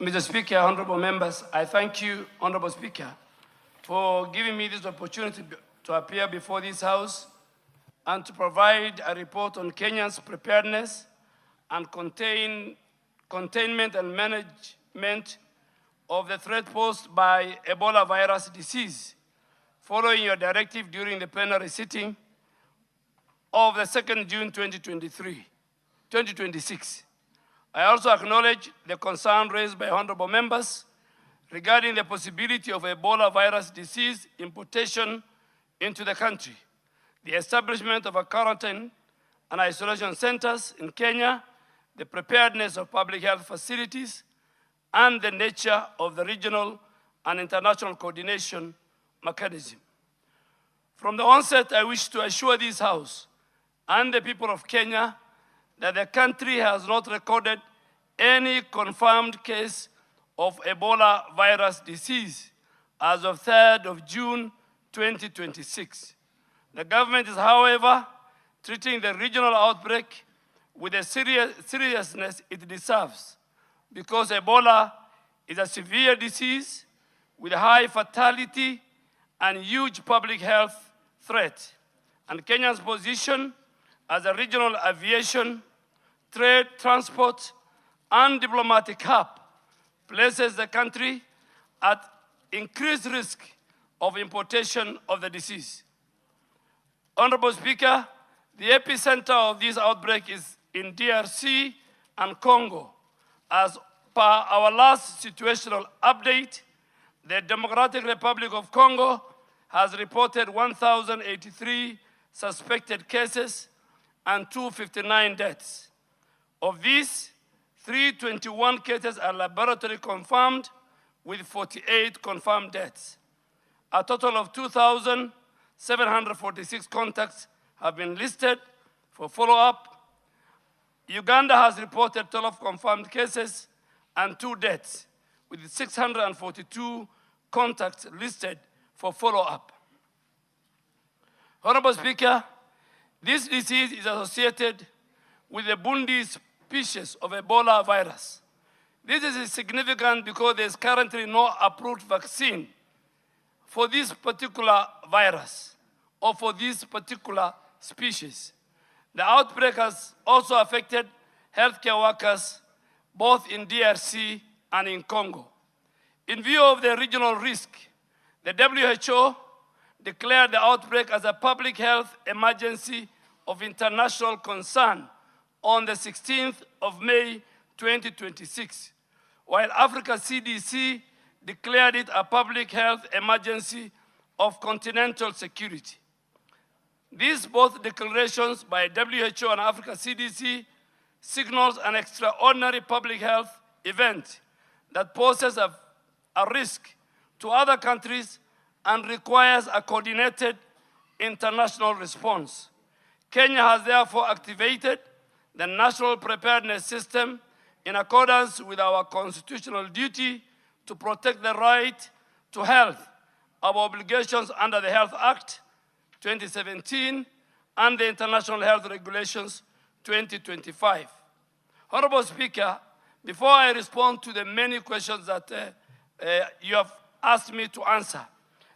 Mr. Speaker, honorable members, I thank you, honorable Speaker, for giving me this opportunity to appear before this House and to provide a report on Kenyans' preparedness and containment and management of the threat posed by Ebola virus disease, following your directive during the plenary sitting of the 2nd June 2026. I also acknowledge the concern raised by honorable members regarding the possibility of Ebola virus disease importation into the country, the establishment of a quarantine and isolation centers in Kenya, the preparedness of public health facilities, and the nature of the regional and international coordination mechanism. From the onset, I wish to assure this House and the people of Kenya that the country has not recorded any confirmed case of Ebola virus disease as of 3rd of June 2026. The government is, however, treating the regional outbreak with the seriousness it deserves, because Ebola is a severe disease with high fatality and huge public health threat. And Kenya's position as a regional aviation, trade, transport, and diplomatic hub places the country at increased risk of importation of the disease. Honorable Speaker, the epicenter of this outbreak is in DRC and Congo. As per our last situational update, the Democratic Republic of Congo has reported 1,083 suspected cases and 259 deaths. Of these, 321 cases are laboratory confirmed, with 48 confirmed deaths. A total of 2,746 contacts have been listed for follow-up. Uganda has reported 12 confirmed cases and 2 deaths, with 642 contacts listed for follow-up. Honorable Speaker, this disease is associated with the Bundi species of Ebola virus. This is significant because there is currently no approved vaccine for this particular virus or for this particular species. The outbreak has also affected healthcare workers both in DRC and in Congo. In view of the regional risk, the WHO declared the outbreak as a public health emergency of international concern on the 16th of May 2026, while Africa CDC declared it a public health emergency of continental security. These both declarations by WHO and Africa CDC signals an extraordinary public health event that poses a risk to other countries and requires a coordinated international response. Kenya has therefore activated the National Preparedness System in accordance with our constitutional duty to protect the right to health, our obligations under the Health Act 2017 and the International Health Regulations 2025. Honorable Speaker, before I respond to the many questions that you have asked me to answer,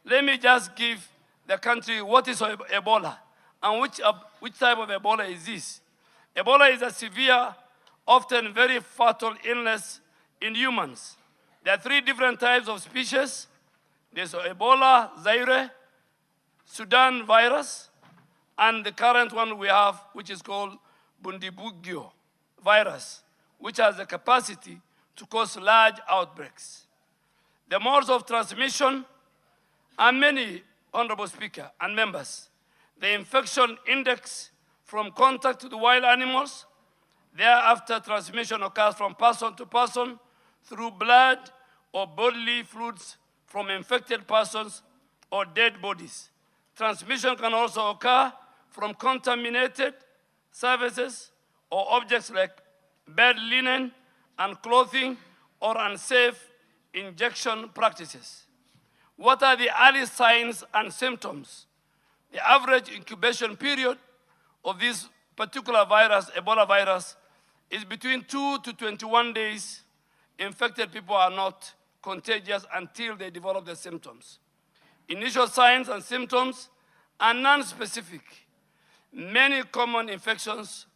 let me just give the country what is Ebola and which type of Ebola is this. Ebola is a severe, often very fatal illness in humans. There are 3 different types of species. There's Ebola, Zaire, Sudan virus, and the current one we have, which is called Bundibugyo virus, which has the capacity to cause large outbreaks. The modes of transmission are many, Honorable Speaker and members. The infection index from contact to the wild animals. Thereafter, transmission occurs from person to person through blood or bodily fluids from infected persons or dead bodies. Transmission can also occur from contaminated surfaces or objects like bed linen and clothing or unsafe injection practices. What are the early signs and symptoms? The average incubation period of this particular virus, Ebola virus, is between 2 to 21 days infected people are not contagious until they develop the symptoms. Initial signs and symptoms are non-specific. Many common infections,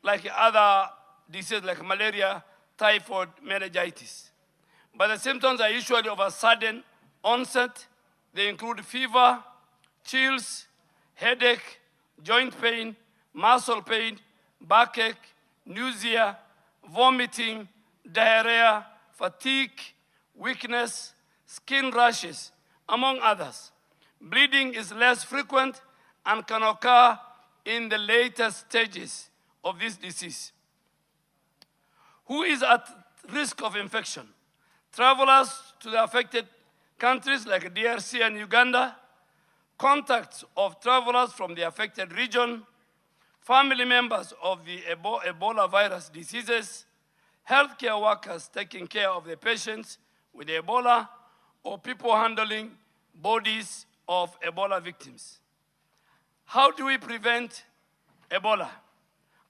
like other diseases like malaria, typhoid, meningitis. But the symptoms are usually of a sudden onset. They include fever, chills, headache, joint pain, muscle pain, backache, nausea, vomiting, diarrhea, fatigue, weakness, skin rashes, among others. Bleeding is less frequent and can occur in the later stages of this disease. Who is at risk of infection? Travelers to the affected countries like DRC and Uganda, contacts of travelers from the affected region, family members of the Ebola virus diseases, healthcare workers taking care of the patients with Ebola, or people handling bodies of Ebola victims. How do we prevent Ebola?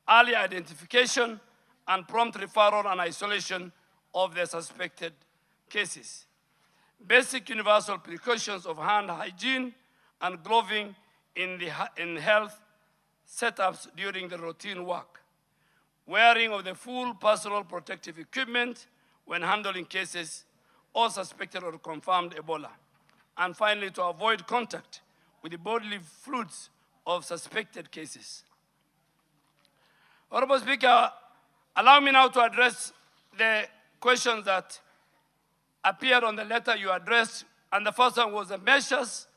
Early identification and prompt referral and isolation of the suspected cases. Basic universal precautions of hand hygiene and gloving in health setups during the routine work. Wearing of the full personal protective equipment when handling cases or suspected or confirmed Ebola. And finally, to avoid contact with the bodily fluids of suspected cases. Honorable Speaker, allow me now to address the questions that appeared on the letter you addressed, and the first one was the measures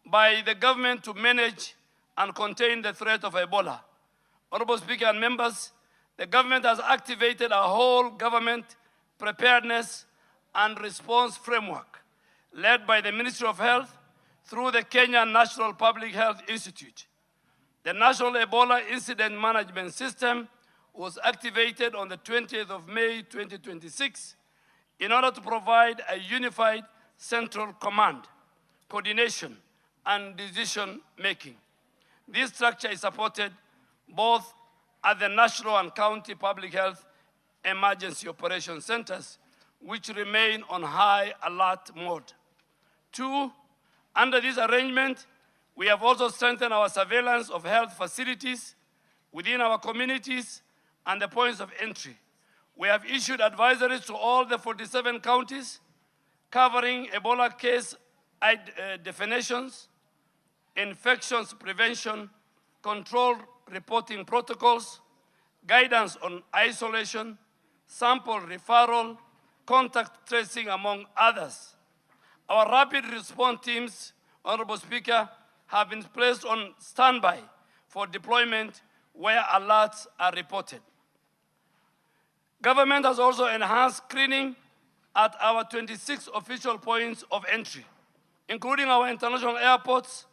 by the government to manage and contain the threat of Ebola. Honorable Speaker and members, the government has activated a whole government preparedness and response framework led by the Ministry of Health through the Kenyan National Public Health Institute. The National Ebola Incident Management System was activated on the 20th of May 2026 in order to provide a unified central command, coordination, and decision-making. This structure is supported both at the national and county public health emergency operation centers, which remain on high alert mode. Two, under this arrangement, we have also strengthened our surveillance of health facilities within our communities and the points of entry. We have issued advisories to all the 47 counties covering Ebola case definitions, infections prevention, control reporting protocols, guidance on isolation, sample referral, contact tracing, among others. Our rapid response teams, Honorable Speaker, have been placed on standby for deployment where alerts are reported. Government has also enhanced screening at our 26 official points of entry, including our international airports,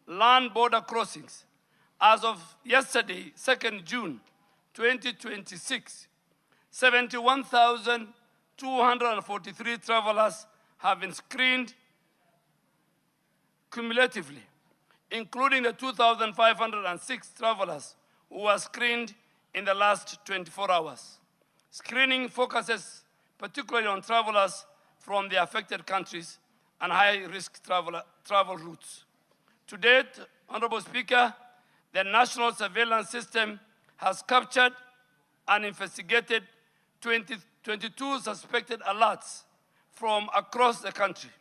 land border crossings. As of yesterday, 2nd June 2026, 71,243 travelers have been screened cumulatively, including the 2,506 travelers who were screened in the last 24 hours. Screening focuses particularly on travelers from the affected countries and high-risk travel routes. To date, Honorable Speaker, the national surveillance system has captured and investigated 22 suspected alerts from across the country.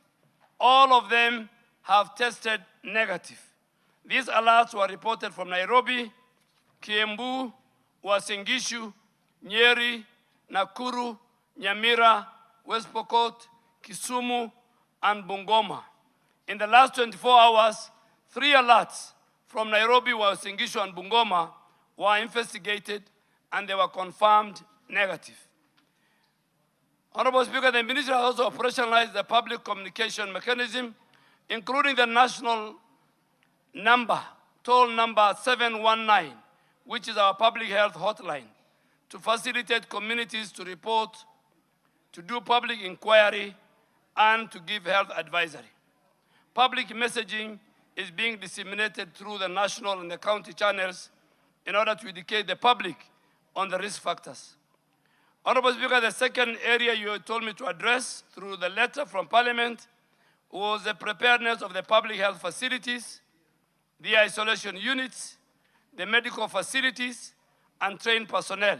All of them have tested negative. These alerts were reported from Nairobi, Kiambu, Uasin Gishu, Nyeri, Nakuru, Nyamira, West Pokot, Kisumu, and Bungoma. In the last 24 hours, 3 alerts from Nairobi, Uasin Gishu, and Bungoma were investigated and they were confirmed negative. Honorable Speaker, the Ministry has also operationalized the public communication mechanism, including the national number, toll number 719, which is our public health hotline, to facilitate communities to report, to do public inquiry, and to give health advisory. Public messaging is being disseminated through the national and the county channels in order to educate the public on the risk factors. Honorable Speaker, the second area you told me to address through the letter from Parliament was the preparedness of the public health facilities, the isolation units, the medical facilities, and trained personnel.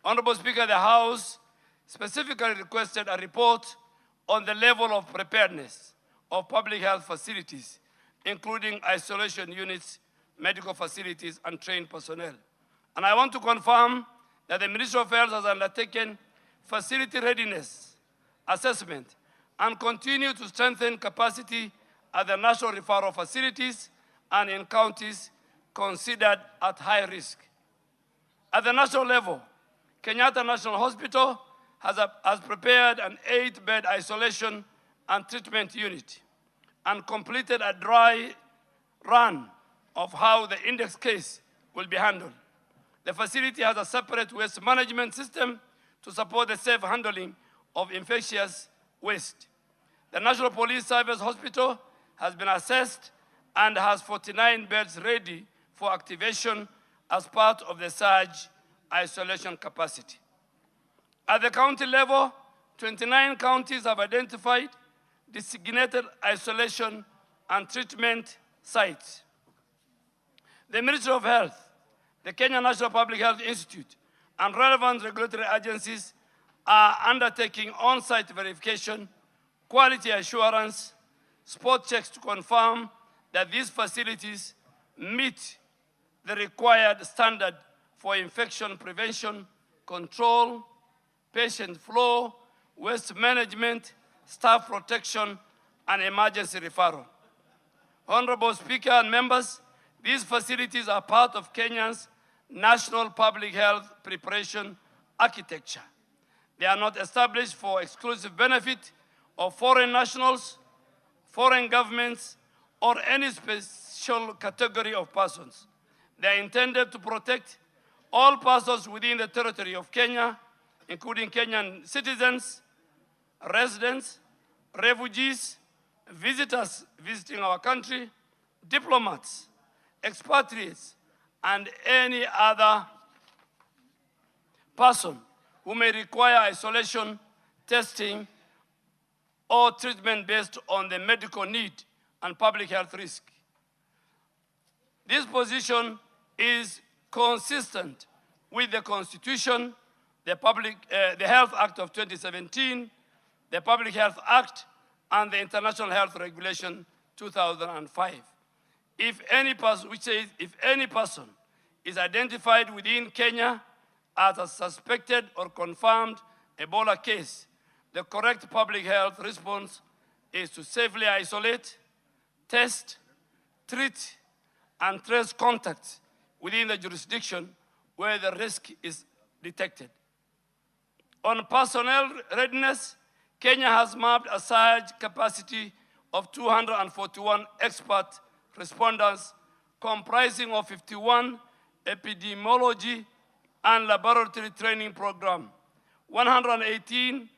Honorable Speaker, the House specifically requested a report on the level of preparedness of public health facilities, including isolation units, medical facilities, and trained personnel. And I want to confirm that the Ministry of Health has undertaken facility readiness assessment and continue to strengthen capacity at the national referral facilities and in counties considered at high risk. At the national level, Kenyatta National Hospital has prepared an 8-bed isolation and treatment unit and completed a dry run of how the index case will be handled. The facility has a separate waste management system to support the safe handling of infectious waste. The National Police Service Hospital has been assessed and has 49 beds ready for activation as part of the surge isolation capacity. At the county level, 29 counties have identified designated isolation and treatment sites. The Ministry of Health, the Kenya National Public Health Institute, and relevant regulatory agencies are undertaking on-site verification, quality assurance, spot checks to confirm that these facilities meet the required standard for infection prevention, control, patient flow, waste management, staff protection, and emergency referral. Honorable Speaker and members, these facilities are part of Kenya's national public health preparation architecture. They are not established for exclusive benefit of foreign nationals, foreign governments, or any special category of persons. They are intended to protect all persons within the territory of Kenya, including Kenyan citizens, residents, refugees, visitors visiting our country, diplomats, expatriates, and any other person who may require isolation, testing, or treatment based on the medical need and public health risk. This position is consistent with the Constitution, the Health Act of 2017, the Public Health Act, and the International Health Regulation 2005. If any person is identified within Kenya as a suspected or confirmed Ebola case, the correct public health response is to safely isolate, test, treat, and trace contacts within the jurisdiction where the risk is detected. On personnel readiness, Kenya has mapped a surge capacity of 241 expert responders comprising of 51 epidemiology and laboratory training program, 118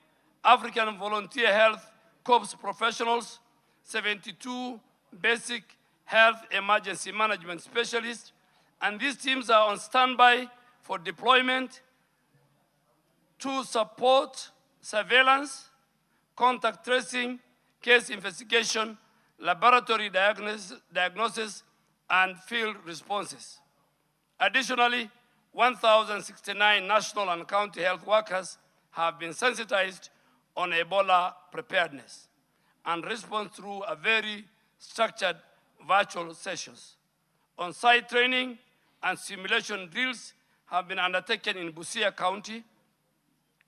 African volunteer health corps professionals, 72 basic health emergency management specialists, and these teams are on standby for deployment to support surveillance, contact tracing, case investigation, laboratory diagnosis, and field responses. Additionally, 1,069 national and county health workers have been sensitized on Ebola preparedness and response through a very structured virtual sessions. On-site training and simulation drills have been undertaken in Busia County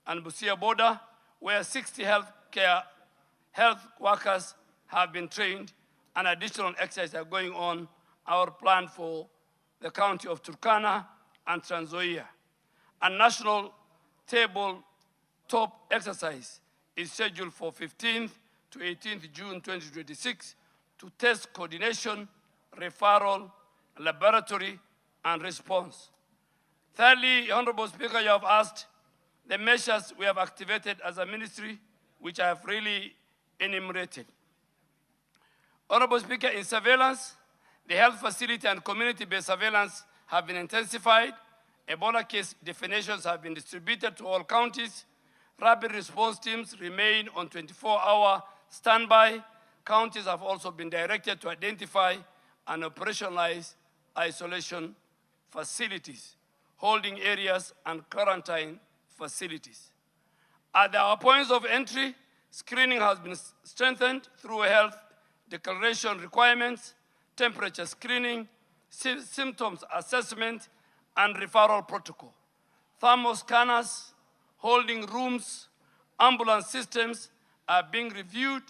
and Busia border, where 60 health workers have been trained, and additional exercises are going on. Our plan for the county of Turkana and Trans Nzoia. A national tabletop exercise is scheduled for 15th to 18th June 2026 to test coordination, referral, laboratory, and response. Thirdly, Honorable Speaker, you have asked the measures we have activated as a ministry, which I have really enumerated. Honorable Speaker, in surveillance, the health facility and community-based surveillance have been intensified Ebola case definitions have been distributed to all counties. Rapid response teams remain on 24-hour standby. Counties have also been directed to identify and operationalize isolation facilities, holding areas, and quarantine facilities. At our points of entry, screening has been strengthened through health declaration requirements, temperature screening, symptoms assessment, and referral protocol. Thermal scanners, holding rooms, ambulance systems are being reviewed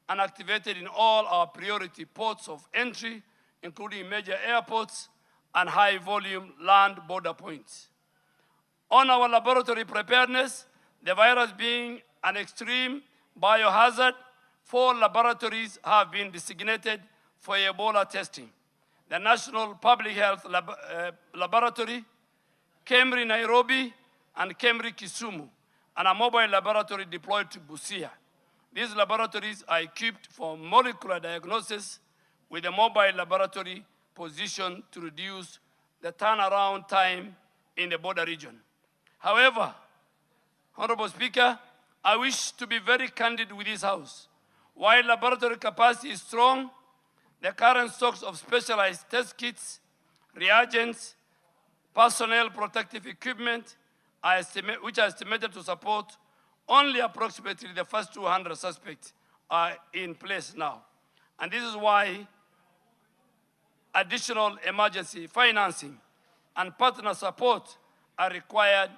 and activated in all our priority ports of entry, including major airports and high-volume land border points. On our laboratory preparedness, the virus being an extreme biohazard, 4 laboratories have been designated for Ebola testing. The National Public Health Laboratory, KEMRI Nairobi, and KEMRI Kisumu, and a mobile laboratory deployed to Busia. These laboratories are equipped for molecular diagnosis with a mobile laboratory positioned to reduce the turnaround time in the border region. However, Honorable Speaker, I wish to be very candid with this House. While laboratory capacity is strong, the current stocks of specialized test kits, reagents, personnel protective equipment, which are estimated to support only approximately the first 200 suspects, are in place now. And this is why additional emergency financing and partner support are required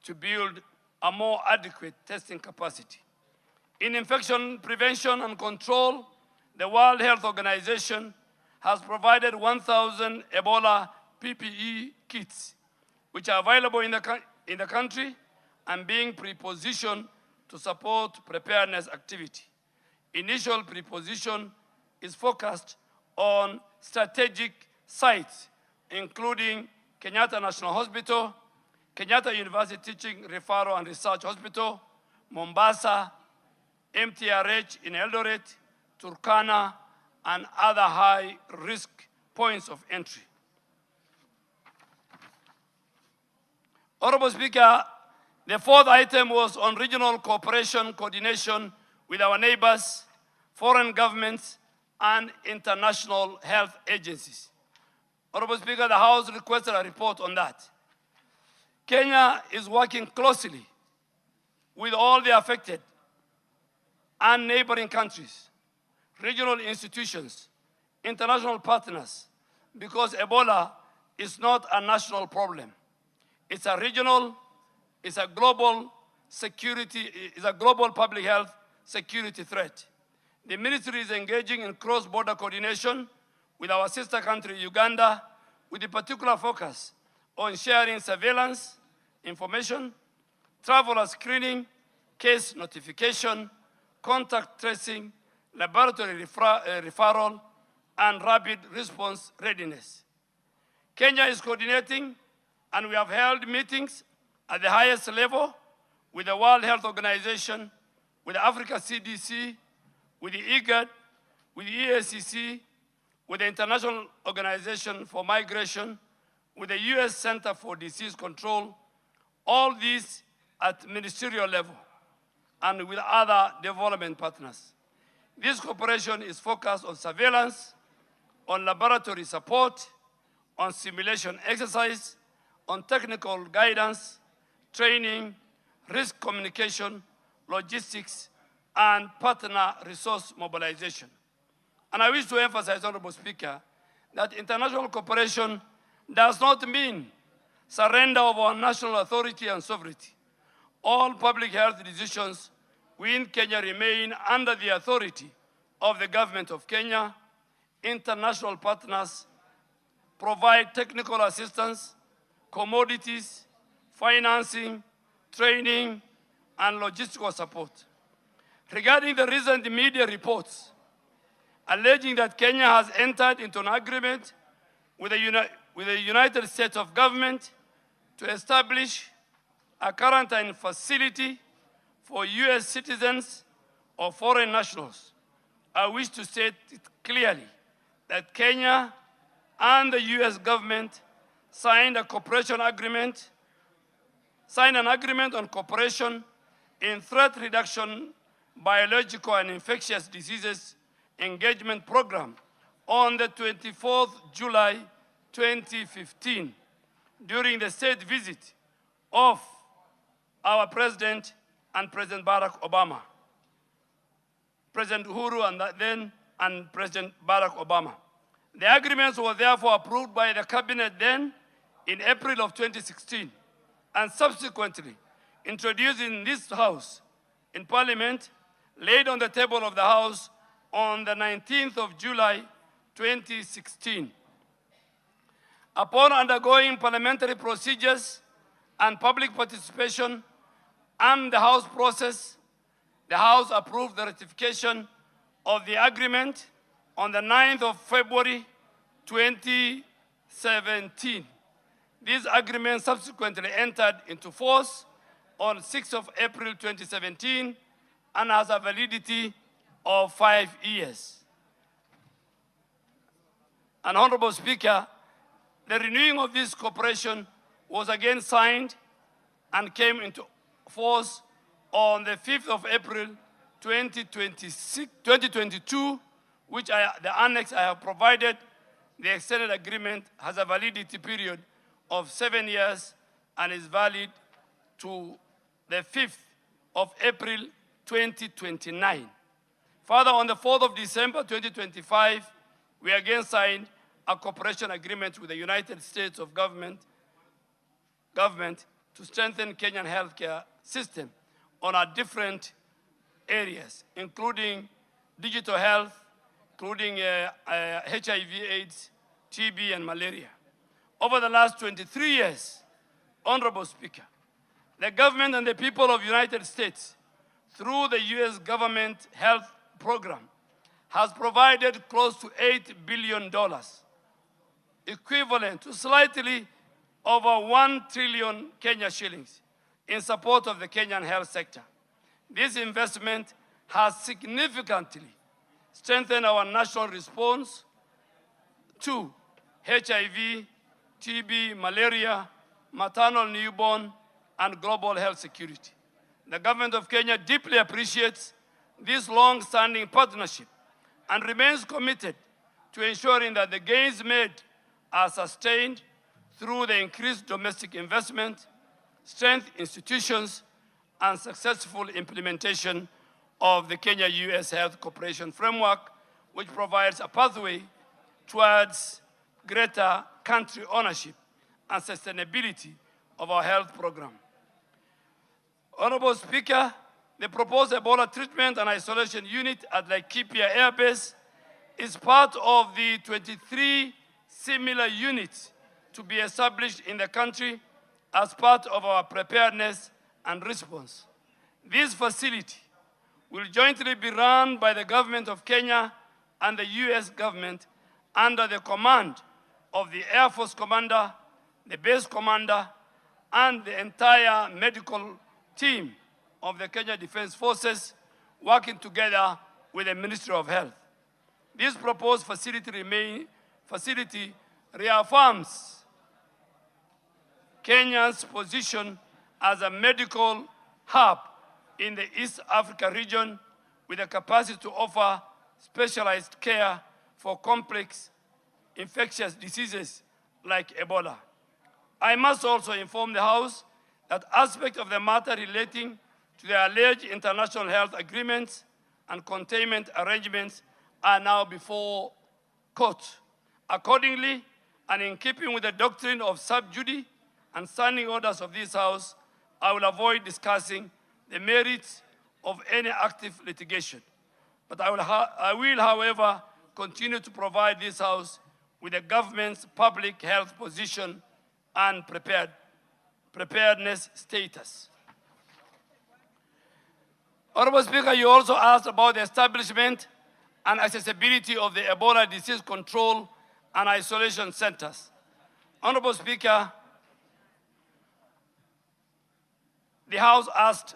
to build a more adequate testing capacity. In infection prevention and control, the World Health Organization has provided 1,000 Ebola PPE kits, which are available in the country and being prepositioned to support preparedness activity. Initial preposition is focused on strategic sites, including Kenyatta National Hospital, Kenyatta University Teaching, Referral and Research Hospital, Mombasa, MTRH in Eldoret, Turkana, and other high-risk points of entry. Honorable Speaker, the fourth item was on regional cooperation, coordination with our neighbors, foreign governments, and international health agencies. Honorable Speaker, the House requested a report on that. Kenya is working closely with all the affected and neighboring countries, regional institutions, international partners, because Ebola is not a national problem. It's a regional, it's a global security, it's a global public health security threat. The ministry is engaging in cross-border coordination with our sister country, Uganda, with a particular focus on sharing surveillance information, traveler screening, case notification, contact tracing, laboratory referral, and rapid response readiness. Kenya is coordinating, and we have held meetings at the highest level with the World Health Organization, with the Africa CDC, with the IGAD, with the EACC, with the International Organization for Migration, with the US Center for Disease Control, all these at ministerial level, and with other development partners. This cooperation is focused on surveillance, on laboratory support, on simulation exercise, on technical guidance, training, risk communication, logistics, and partner resource mobilization. And I wish to emphasize, Honorable Speaker, that international cooperation does not mean surrender of our national authority and sovereignty. All public health decisions within Kenya remain under the authority of the government of Kenya. International partners provide technical assistance, commodities, financing, training, and logistical support. Regarding the recent media reports alleging that Kenya has entered into an agreement with the United States of Government to establish a quarantine facility for US citizens or foreign nationals, I wish to state it clearly that Kenya and the US government signed an agreement on cooperation in threat reduction, biological and infectious diseases engagement program on the 24th July 2015 during the state visit of our President and President Barack Obama. President Uhuru and President Barack Obama. The agreements were therefore approved by the cabinet then in April of 2016 and subsequently introduced in this House in Parliament, laid on the table of the House on the 19th of July 2016. Upon undergoing parliamentary procedures and public participation and the House process, the House approved the ratification of the agreement on the 9th of February 2017. This agreement subsequently entered into force on 6th of April 2017 and has a validity of 5 years. And Honorable Speaker, the renewing of this cooperation was again signed and came into force on the 5th of April 2022, which the annex I have provided. The extended agreement has a validity period of 7 years and is valid to the 5th of April 2029. Further, on the 4th of December 2025, we again signed a cooperation agreement with the United States of government to strengthen Kenyan healthcare system on our different areas, including digital health, including HIV/AIDS, TB, and malaria. Over the last 23 years, Honorable Speaker, the government and the people of the United States, through the U.S. government health program, has provided close to $8 billion, equivalent to slightly over 1 trillion Kenya shillings in support of the Kenyan health sector. This investment has significantly strengthened our national response to HIV, TB, malaria, maternal newborn, and global health security. The government of Kenya deeply appreciates this long-standing partnership and remains committed to ensuring that the gains made are sustained through the increased domestic investment, strengthened institutions, and successful implementation of the Kenya-US Health Cooperation Framework, which provides a pathway towards greater country ownership and sustainability of our health program. Honorable Speaker, the proposed Ebola treatment and isolation unit at Laikipia Air Base is part of the 23 similar units to be established in the country as part of our preparedness and response. This facility will jointly be run by the government of Kenya and the US government under the command of the Air Force Commander, the base commander, and the entire medical team of the Kenya Defense Forces, working together with the Ministry of Health. This proposed facility reaffirms Kenya's position as a medical hub in the East Africa region with the capacity to offer specialized care for complex infectious diseases like Ebola. I must also inform the House that aspects of the matter relating to the alleged international health agreements and containment arrangements are now before court. Accordingly, and in keeping with the doctrine of sub judice and standing orders of this House, I will avoid discussing the merits of any active litigation. But I will, however, continue to provide this House with the government's public health position and preparedness status. Honorable Speaker, you also asked about the establishment and accessibility of the Ebola disease control and isolation centers. Honorable Speaker, the House asked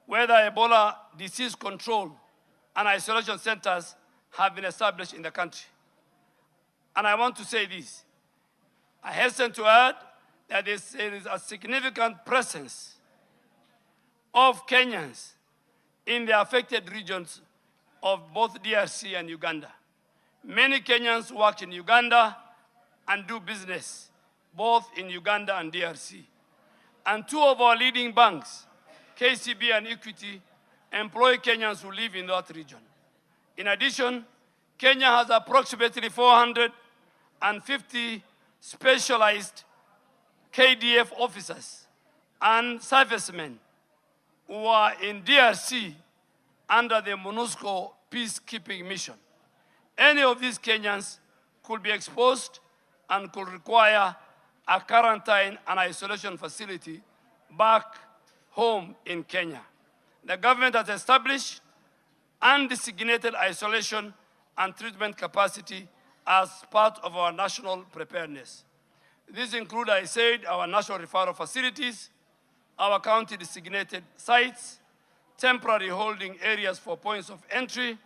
whether Ebola disease control and isolation centers have been established in the country. And I want to say this. I hasten to add that there is a significant presence of Kenyans in the affected regions of both DRC and Uganda. Many Kenyans work in Uganda and do business both in Uganda and DRC. And two of our leading banks, KCB and Equity, employ Kenyans who live in that region. In addition, Kenya has approximately 450 specialized KDF officers and servicemen who are in DRC under the MONUSCO peacekeeping mission. Any of these Kenyans could be exposed and could require a quarantine and isolation facility back home in Kenya. The government has established undesignated isolation and treatment capacity as part of our national preparedness. These include, I said, our national referral facilities, our county designated sites, temporary holding areas for points of entry,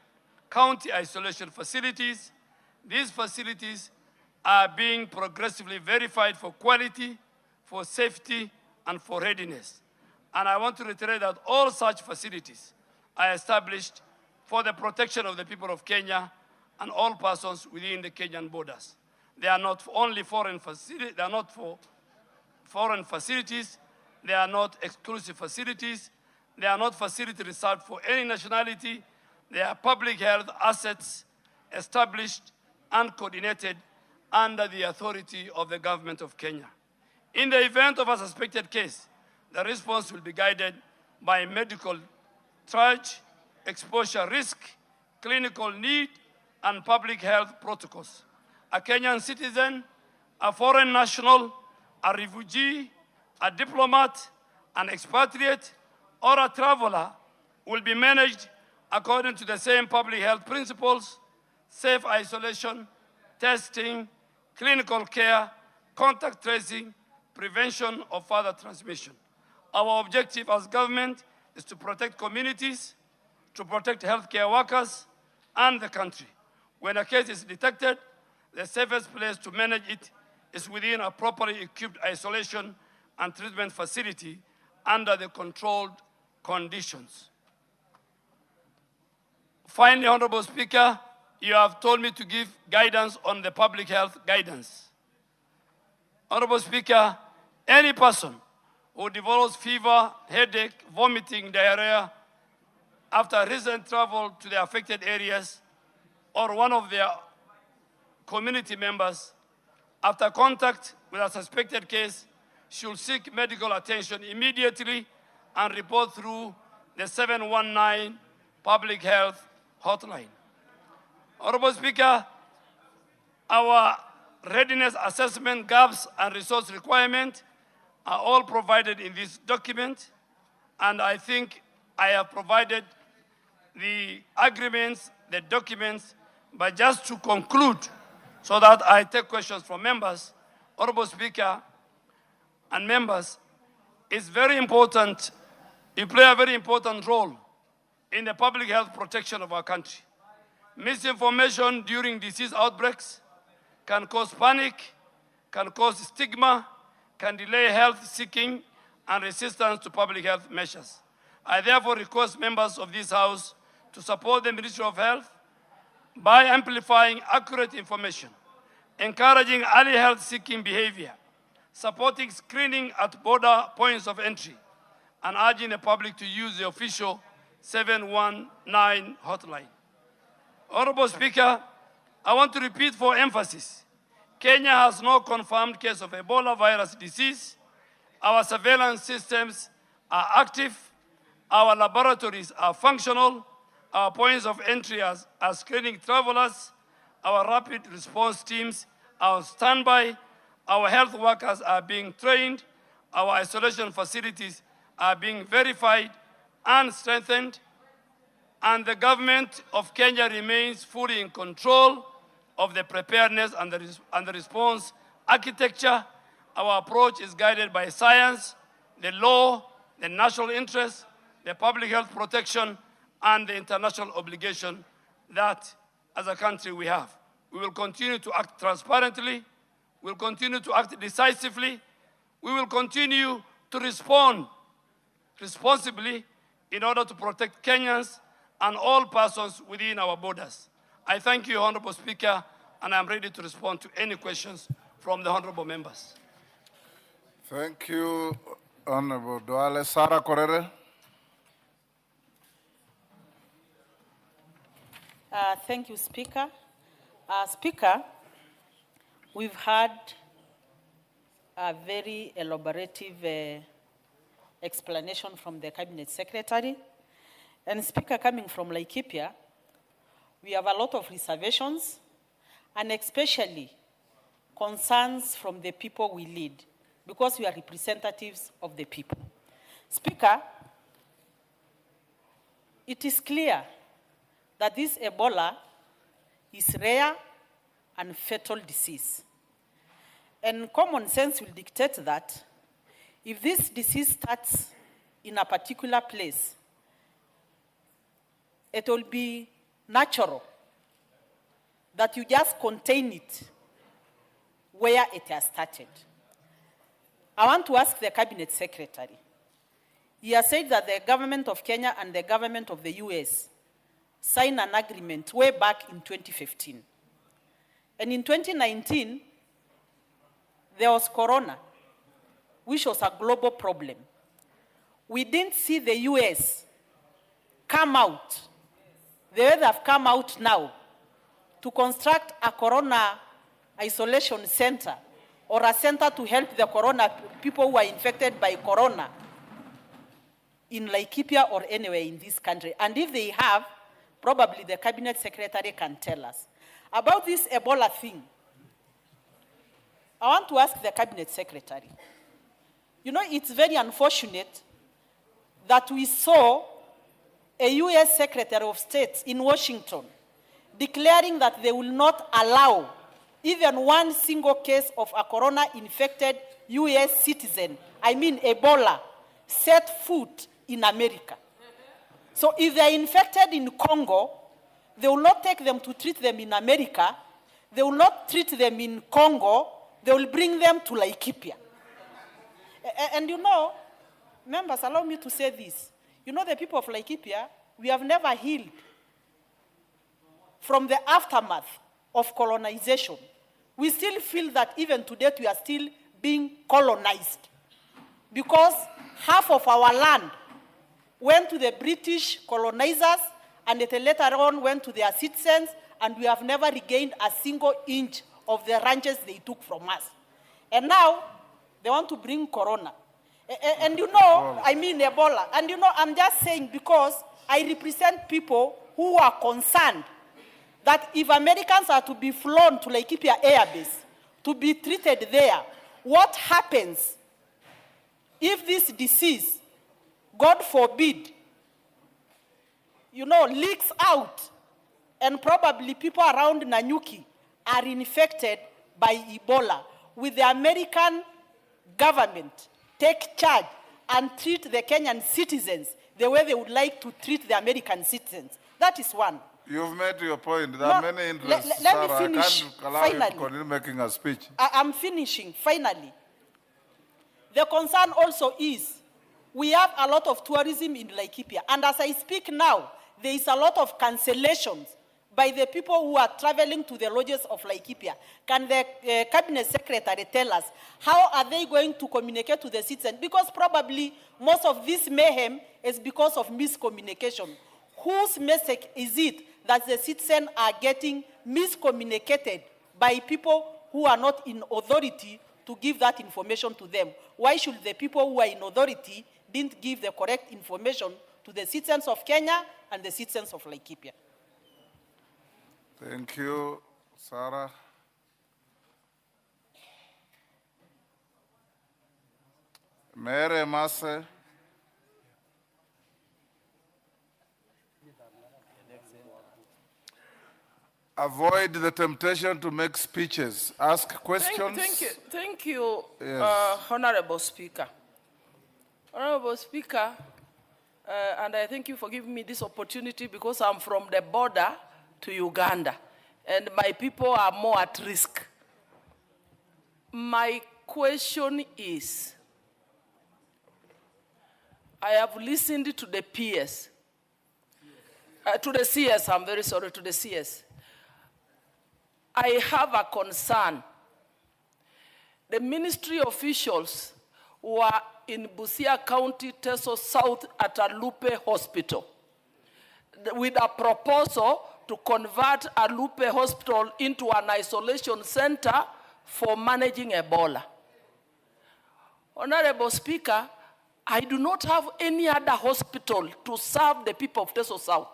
county isolation facilities. These facilities are being progressively verified for quality, for safety, and for readiness. And I want to reiterate that all such facilities are established for the protection of the people of Kenya and all persons within the Kenyan borders. They are not only foreign facilities, they are not for foreign facilities, they are not exclusive facilities, they are not facilities reserved for any nationality, they are public health assets established and coordinated under the authority of the government of Kenya. In the event of a suspected case, the response will be guided by medical triage, exposure risk, clinical need, and public health protocols. A Kenyan citizen, a foreign national, a refugee, a diplomat, an expatriate, or a traveler will be managed according to the same public health principles: safe isolation, testing, clinical care, contact tracing, prevention of further transmission. Our objective as government is to protect communities, to protect healthcare workers, and the country. When a case is detected, the safest place to manage it is within a properly equipped isolation and treatment facility under the controlled conditions. Finally, Honorable Speaker, you have told me to give guidance on the public health guidance. Honorable Speaker, any person who develops fever, headache, vomiting, diarrhea after recent travel to the affected areas or one of their community members after contact with a suspected case should seek medical attention immediately and report through the 719 public health hotline. Honorable Speaker, our readiness assessment gaps and resource requirements are all provided in this document, and I think I have provided the agreements, the documents, but just to conclude so that I take questions from members, Honorable Speaker and members, it's very important, you play a very important role in the public health protection of our country. Misinformation during disease outbreaks can cause panic, can cause stigma, can delay health seeking and resistance to public health measures. I therefore request members of this House to support the Ministry of Health by amplifying accurate information, encouraging early health seeking behavior, supporting screening at border points of entry, and urging the public to use the official 719 hotline. Honorable Speaker, I want to repeat for emphasis, Kenya has no confirmed case of Ebola virus disease. Our surveillance systems are active. Our laboratories are functional. Our points of entry are screening travelers. Our rapid response teams are on standby. Our health workers are being trained. Our isolation facilities are being verified and strengthened. And the government of Kenya remains fully in control of the preparedness and the response architecture. Our approach is guided by science, the law, the national interest, the public health protection, and the international obligation that as a country we have. We will continue to act transparently. We'll continue to act decisively. We will continue to respond responsibly in order to protect Kenyans and all persons within our borders. I thank you, Honorable Speaker, and I'm ready to respond to any questions from the honorable members. Thank you, Honorable Duale. Sarah Korere. Thank you, Speaker. Speaker, we've had a very elaborative explanation from the Cabinet Secretary. And Speaker, coming from Laikipia, we have a lot of reservations and especially concerns from the people we lead because we are representatives of the people. Speaker, it is clear that this Ebola is rare and fatal disease. And common sense will dictate that if this disease starts in a particular place, it will be natural that you just contain it where it has started. I want to ask the Cabinet Secretary. He has said that the government of Kenya and the government of the US signed an agreement way back in 2015. And in 2019, there was Corona, which was a global problem. We didn't see the US come out the way they have come out now to construct a Corona isolation center or a center to help the Corona people who are infected by Corona in Laikipia or anywhere in this country. And if they have, probably the Cabinet Secretary can tell us. About this Ebola thing, I want to ask the Cabinet Secretary. You know, it's very unfortunate that we saw a US Secretary of State in Washington declaring that they will not allow even one single case of a corona-infected US citizen, I mean Ebola, set foot in America. So if they're infected in Congo, they will not take them to treat them in America, they will not treat them in Congo, they will bring them to Laikipia. And you know, members, allow me to say this. You know, the people of Laikipia, we have never healed from the aftermath of colonization. We still feel that even today we are still being colonized because half of our land went to the British colonizers and it later on went to their citizens, and we have never regained a single inch of the ranches they took from us. And now they want to bring Corona. And you know, I mean Ebola. And you know, I'm just saying because I represent people who are concerned that if Americans are to be flown to Laikipia Air Base to be treated there, what happens if this disease, God forbid, you know, leaks out and probably people around Nanyuki are infected by Ebola? Will the American government take charge and treat the Kenyan citizens the way they would like to treat the American citizens? That is one. You've made your point. There are many interests, let Sarah. me finish. I can't allow you to continue making a speech. I'm finishing, finally. The concern also is we have a lot of tourism in Laikipia. And as I speak now, there is a lot of cancellations by the people who are traveling to the lodges of Laikipia. Can the Cabinet Secretary tell us how are they going to communicate to the citizens? Because probably most of this mayhem is because of miscommunication. Whose message is it that the citizens are getting miscommunicated by people who are not in authority to give that information to them? Why should the people who are in authority didn't give the correct information to the citizens of Kenya and the citizens of Laikipia? Thank you, Sarah. Mere Mase. Avoid the temptation to make speeches. Ask questions. Thank you, Yes. Honorable Speaker. Honorable Speaker, and I thank you for giving me this opportunity because I'm from the border to Uganda, and my people are more at risk. And I want to ask the Cabinet Secretary, what are the steps that the Cabinet Secretary is taking to ensure that the people of Uganda, who are infected by Ebola, My question is, I have listened to the PS, to the CS, I'm very sorry, to the CS. I have a concern. The ministry officials were in Busia County, Teso South at Alupe Hospital with a proposal to convert Alupe Hospital into an isolation center for managing Ebola. Honorable Speaker, I do not have any other hospital to serve the people of Teso South.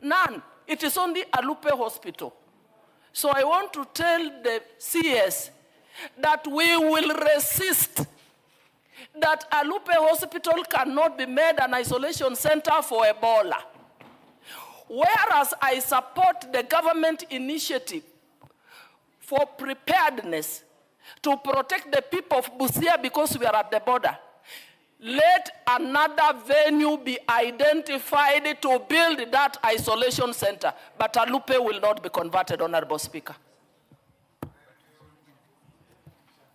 None. It is only Alupe Hospital. So I want to tell the CS that we will resist, that Alupe Hospital cannot be made an isolation center for Ebola. Whereas I support the government initiative for preparedness to protect the people of Busia because we are at the border, let another venue be identified to build that isolation center. But Alupe will not be converted, Honorable Speaker.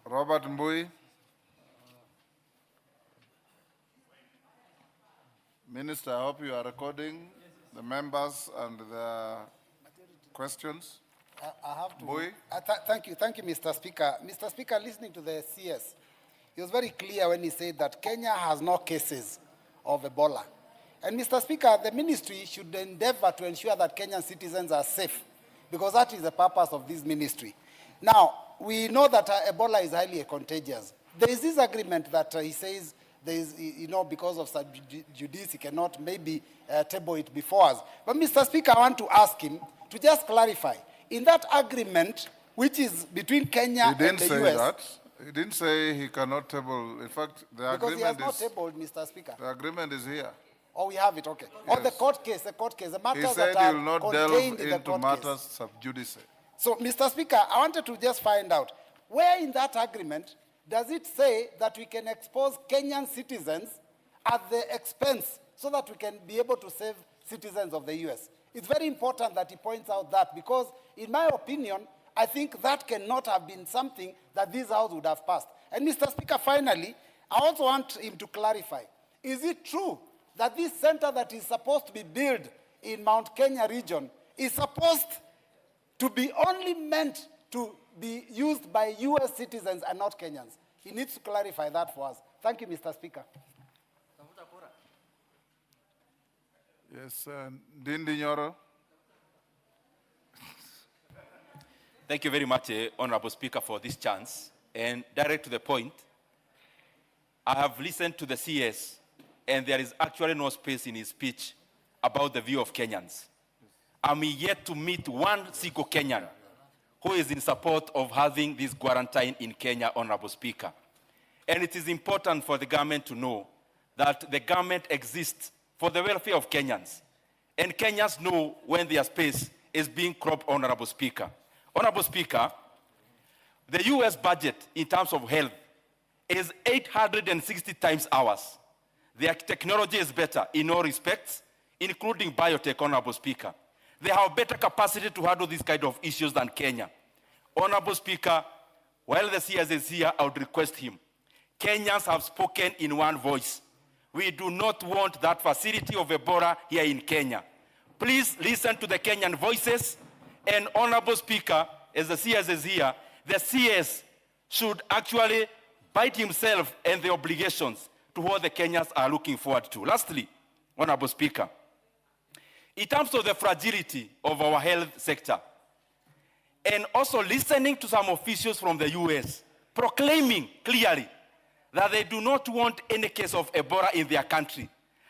Robert Mbui. Minister, I hope you are recording the members and the questions. I have to. Mbui. Thank you, Mr. Speaker. Mr. Speaker, listening to the CS, he was very clear when he said that Kenya has no cases of Ebola. And Mr. Speaker, the ministry should endeavor to ensure that Kenyan citizens are safe, because that is the purpose of this ministry. Now, we know that Ebola is highly contagious. There is this agreement that he says there is, because of sub judice, he cannot maybe table it before us. But Mr. Speaker, I want to ask him to just clarify. In that agreement, which is between Kenya and the US... He didn't say that. He didn't say he cannot table. In fact, the because agreement he has not tabled, Mr. Speaker. The agreement is here. Oh, we have it, okay. Yes. Or the court case, the matters he said that he will not are delve contained in the into court matters case. sub judice. So, Mr. Speaker, I wanted to just find out, where in that agreement does it say that we can expose Kenyan citizens at the expense so that we can be able to save citizens of the US? It's very important that he points out that, because in my opinion, I think that cannot have been something that this House would have passed. And Mr. Speaker, finally, I also want him to clarify, is it true that this center that is supposed to be built in Mount Kenya region is supposed to be only meant to be used by US citizens and not Kenyans? He needs to clarify that for us. Thank you, Mr. Speaker. Yes, Dindi Nyoro. Thank you very much, Honorable Speaker, for this chance. And direct to the point, I have listened to the CS, and there is actually no space in his speech about the view of Kenyans. I'm yet to meet one single Kenyan who is in support of having this quarantine in Kenya, Honorable Speaker. And it is important for the government to know that the government exists for the welfare of Kenyans. And Kenyans know when their space is being cropped, Honorable Speaker. Honorable Speaker, the US budget in terms of health is 860 times ours. Their technology is better in all respects, including biotech, Honorable Speaker. They have better capacity to handle these kind of issues than Kenya. Honorable Speaker, while the CS is here, I would request him. Kenyans have spoken in one voice. We do not want that facility of Ebola here in Kenya. Please listen to the Kenyan voices. And Honorable Speaker, as the CS is here, the CS should actually bite himself and the obligations to what the Kenyans are looking forward to. Lastly, Honorable Speaker, in terms of the fragility of our health sector, and also listening to some officials from the US proclaiming clearly that they do not want any case of Ebola in their country,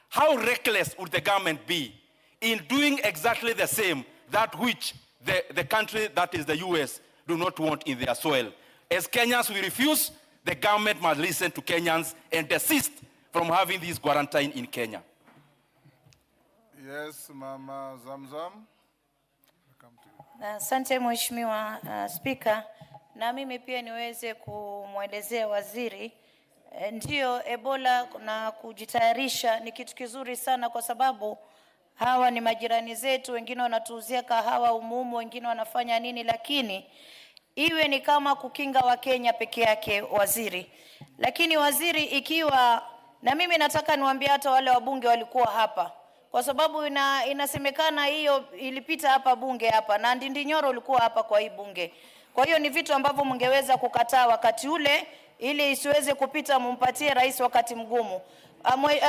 how reckless would the government be in doing exactly the same that which the country that is the US do not want in their soil? As Kenyans, we refuse. The government must listen to Kenyans and desist from having this quarantine in Kenya. Yes, Mama Zamzam. Asante Mheshimiwa Spika, na mimi pia niweze kumwelezea waziri, ndio Ebola na kujitayarisha ni kitu kizuri sana, kwa sababu hawa ni majirani zetu, wengine wanatuuzia kahawa umumu, wengine wanafanya nini, lakini iwe ni kama kukinga Wakenya peke yake, waziri. Lakini waziri, ikiwa na mimi nataka niwaambie hata wale wabunge walikuwa hapa, kwa sababu inasemekana hiyo ilipita hapa bunge hapa, na Ndindi Nyoro ulikuwa hapa kwa hii bunge. Kwa hiyo ni vitu ambavyo mngeweza kukataa wakati ule, ili isiweze kupita mumpatie rais wakati mgumu.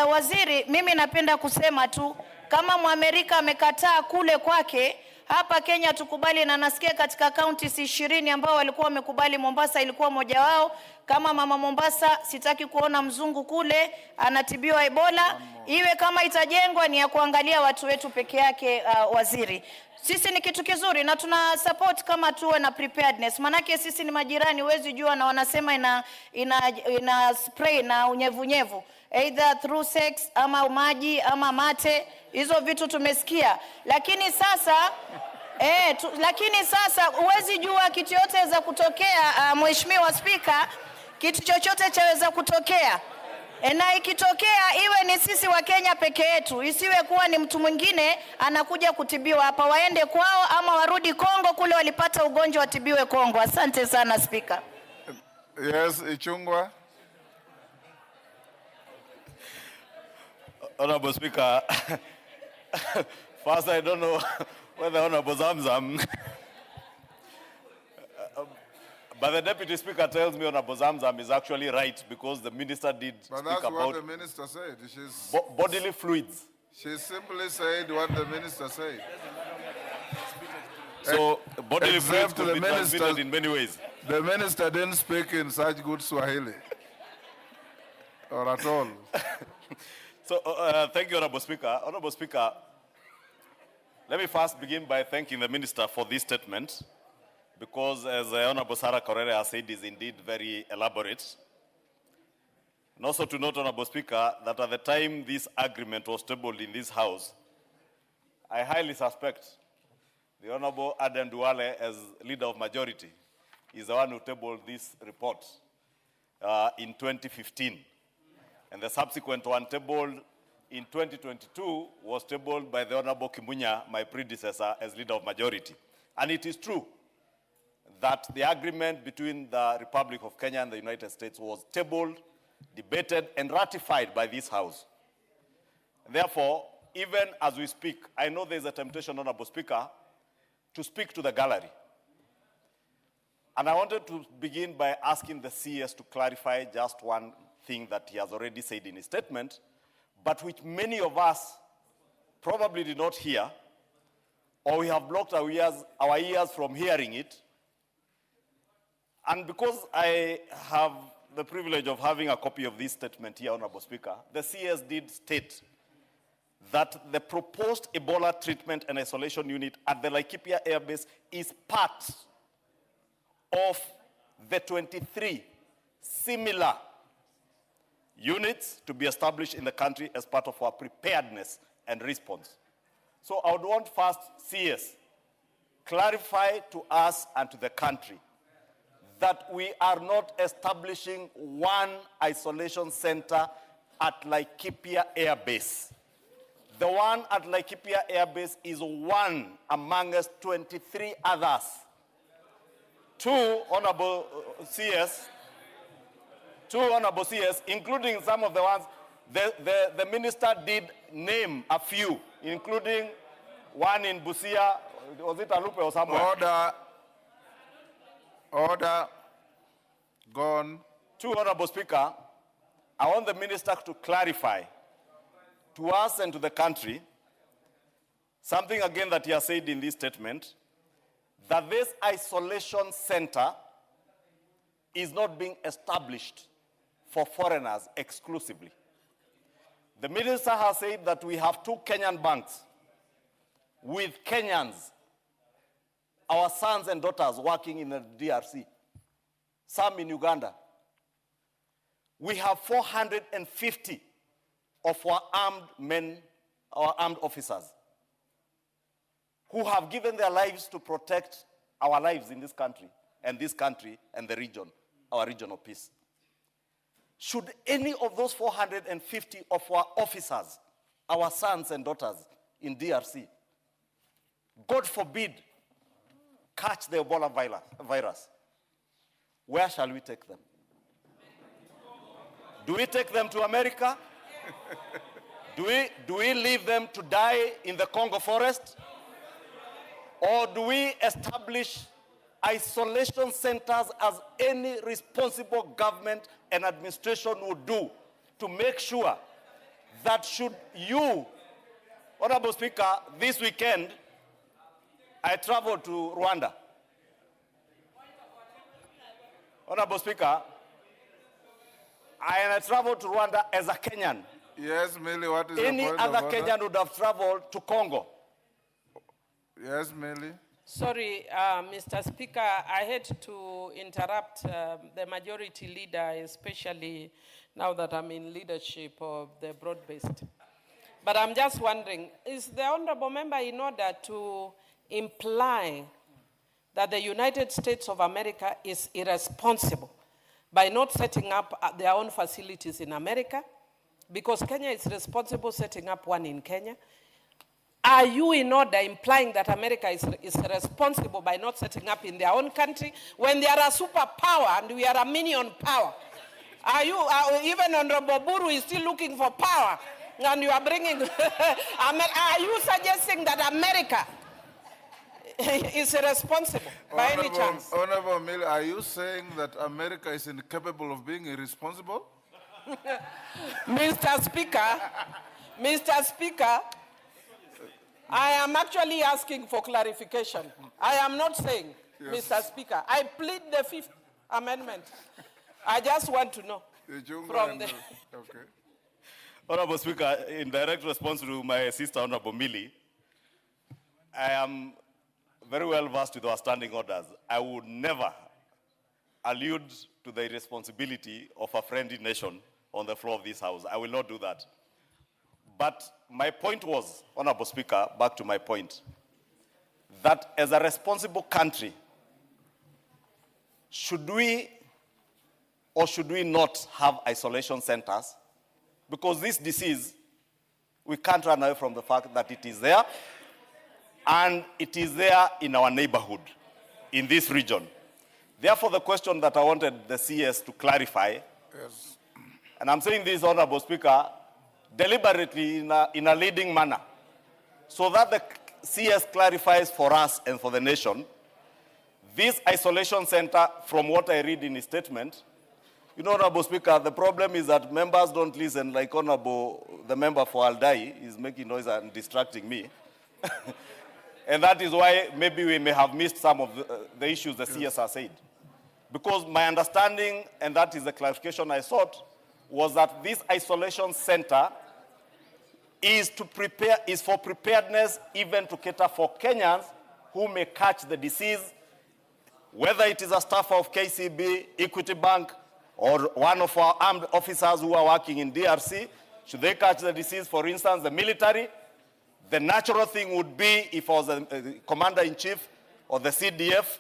Waziri, mimi napenda kusema tu, kama Mwamerika amekataa kule kwake, hapa Kenya tukubali, na nasikia katika counties 20 ambao walikuwa wamekubali, Mombasa ilikuwa moja wao. Kama mama Mombasa, sitaki kuona mzungu kule anatibiwa Ebola. Iwe kama itajengwa ni ya kuangalia watu wetu peke yake. Waziri, sisi ni kitu kizuri na tuna support kama tuwe na preparedness, manake sisi ni majirani, huwezi jua, na wanasema ina spray na unyevunyevu, either through sex ama maji ama mate, hizo vitu tumesikia. Lakini sasa huwezi jua kitu yote za kutokea. Mheshimiwa Spika, kitu chochote chaweza kutokea. Na ikitokea iwe ni sisi wa Kenya peke yetu, isiwe kuwa ni mtu mwingine anakuja kutibiwa hapa, waende kwao ama warudi Kongo, kule walipata ugonjwa watibiwe Kongo. Asante sana Speaker. Yes, Ichungwa. Honorable Speaker, first I don't know whether Honorable Zamzam, but the Deputy Speaker tells me Honorable Zamzam is actually right, because the Minister did But speak that's about what the Minister said. bodily fluids. She simply said what the Minister said. So bodily fluids Except could the be Minister, transmitted in many ways. the Minister didn't speak in such good Swahili, or at all. So thank you, Honorable Speaker. Honorable Speaker, let me first begin by thanking the Minister for this statement, because as Honorable Sarah Correa has said, is indeed very elaborate. And also to note, Honorable Speaker, that at the time this agreement was tabled in this House, I highly suspect the Honorable Aden Duale, as leader of majority, is the one who tabled this report in 2015. And the subsequent one tabled in 2022 was tabled by the Honorable Kimunya, my predecessor, as leader of majority. And it is true that the agreement between the Republic of Kenya and the United States was tabled, debated, and ratified by this House. Therefore, even as we speak, I know there's a temptation, Honorable Speaker, to speak to the gallery. And I wanted to begin by asking the CS to clarify just one thing that he has already said in his statement, but which many of us probably did not hear, or we have blocked our ears from hearing it. And because I have the privilege of having a copy of this statement here, Honorable Speaker, the CS did state that the proposed Ebola treatment and isolation unit at the Laikipia Air Base is part of the 23 similar units to be established in the country as part of our preparedness and response. So I would want first, CS, clarify to us and to the country that we are not establishing one isolation center at Laikipia Air Base. The one at Laikipia Air Base is one amongst 23 others. Two, Honorable CS, including some of the ones, the minister did name a few, including one in Busia, was it Alupe or somewhere? Order. Gone. Two, Honorable Speaker, I want the minister to clarify to us and to the country something again that he has said in this statement, that this isolation center is not being established for foreigners exclusively. The minister has said that we have 2 Kenyan banks with Kenyans, our sons and daughters working in the DRC, some in Uganda. We have 450 of our armed men, our armed officers, who have given their lives to protect our lives in this country and the region, our region of peace. Should any of those 450 of our officers, our sons and daughters in DRC, God forbid, catch the Ebola virus, where shall we take them? Do we take them to America? Do we leave them to die in the Congo forest? Or do we establish isolation centers as any responsible government and administration would do to make sure that should you, Honorable Speaker, this weekend, I traveled to Rwanda. Honorable Speaker, I traveled to Rwanda as a Kenyan. Yes, Millie, what is Any your point other of order? Kenyan would have traveled to Congo. Yes, Millie. Sorry, Mr. Speaker, I had to interrupt the majority leader, especially now that I'm in leadership of the broad-based. But I'm just wondering, is the honorable member in order to imply that the United States of America is irresponsible by not setting up their own facilities in America, because Kenya is responsible setting up one in Kenya? Are you in order implying that America is responsible by not setting up in their own country when they are a superpower and we are a minion power? Are you, even Honorable Buru is still looking for power and you are bringing, are you suggesting that America is irresponsible by any chance? Honorable Millie, are you saying that America is incapable of being irresponsible? Mr. Speaker, I am actually asking for clarification. I am not saying, Yes. Mr. Speaker, I plead the Fifth Amendment. I just want to know from the... Okay. Honorable Speaker, in direct response to my sister, Honorable Millie, I am very well versed with our standing orders. I would never allude to the irresponsibility of a friendly nation on the floor of this House. I will not do that. But my point was, Honorable Speaker, back to my point, that as a responsible country, should we or should we not have isolation centers? Because this disease, we can't run away from the fact that it is there, and it is there in our neighborhood, in this region. Therefore, the question that I wanted the CS to clarify, Yes. and I'm saying this, Honorable Speaker, deliberately in a leading manner, so that the CS clarifies for us and for the nation, this isolation center, from what I read in his statement, you know, Honorable Speaker, the problem is that members don't listen, like the member for Aldai is making noise and distracting me. And that is why maybe we may have missed some of the issues the CS has said. Because my understanding, and that is the clarification I sought, was that this isolation center is for preparedness, even to cater for Kenyans who may catch the disease, whether it is a staff of KCB, Equity Bank, or one of our armed officers who are working in DRC. Should they catch the disease, for instance, the military, the natural thing would be if I was a commander-in-chief or the CDF,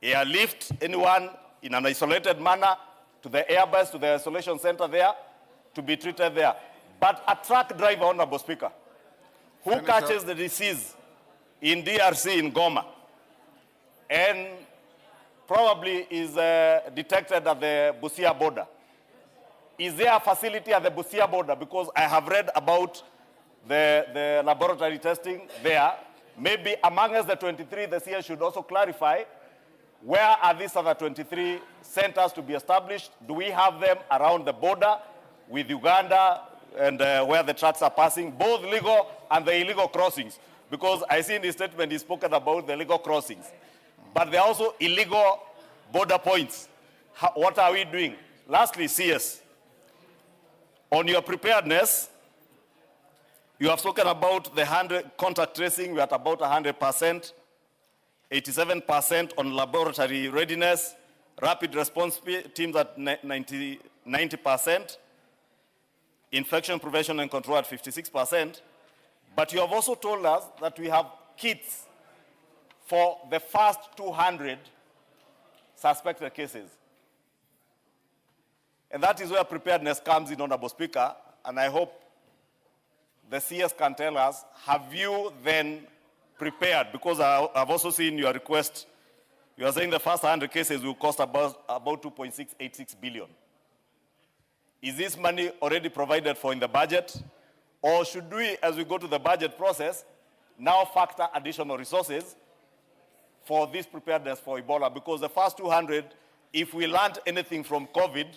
airlift anyone in an isolated manner to the airbase, to the isolation center there, to be treated there. But a truck driver, Honorable Speaker, who Senator. catches the disease in DRC, in Goma, and probably is detected at the Busia border. Is there a facility at the Busia border? Because I have read about the laboratory testing there. Maybe among us, the 23, the CS should also clarify where are these other 23 centers to be established? Do we have them around the border with Uganda and where the trucks are passing, both legal and the illegal crossings? Because I see in his statement he's spoken about the legal crossings. But there are also illegal border points. What are we doing? Lastly, CS, on your preparedness, you have spoken about the contact tracing. We're at about 100%, 87% on laboratory readiness, rapid response teams at 90%, infection prevention and control at 56%. But you have also told us that we have kits for the first 200 suspected cases. And that is where preparedness comes in, Honorable Speaker, and I hope the CS can tell us, have you then prepared? Because I've also seen your request You are saying the first 100 cases will cost about 2.686 billion. Is this money already provided for in the budget? Or should we, as we go to the budget process, now factor additional resources for this preparedness for Ebola? Because the first 200, if we learned anything from COVID,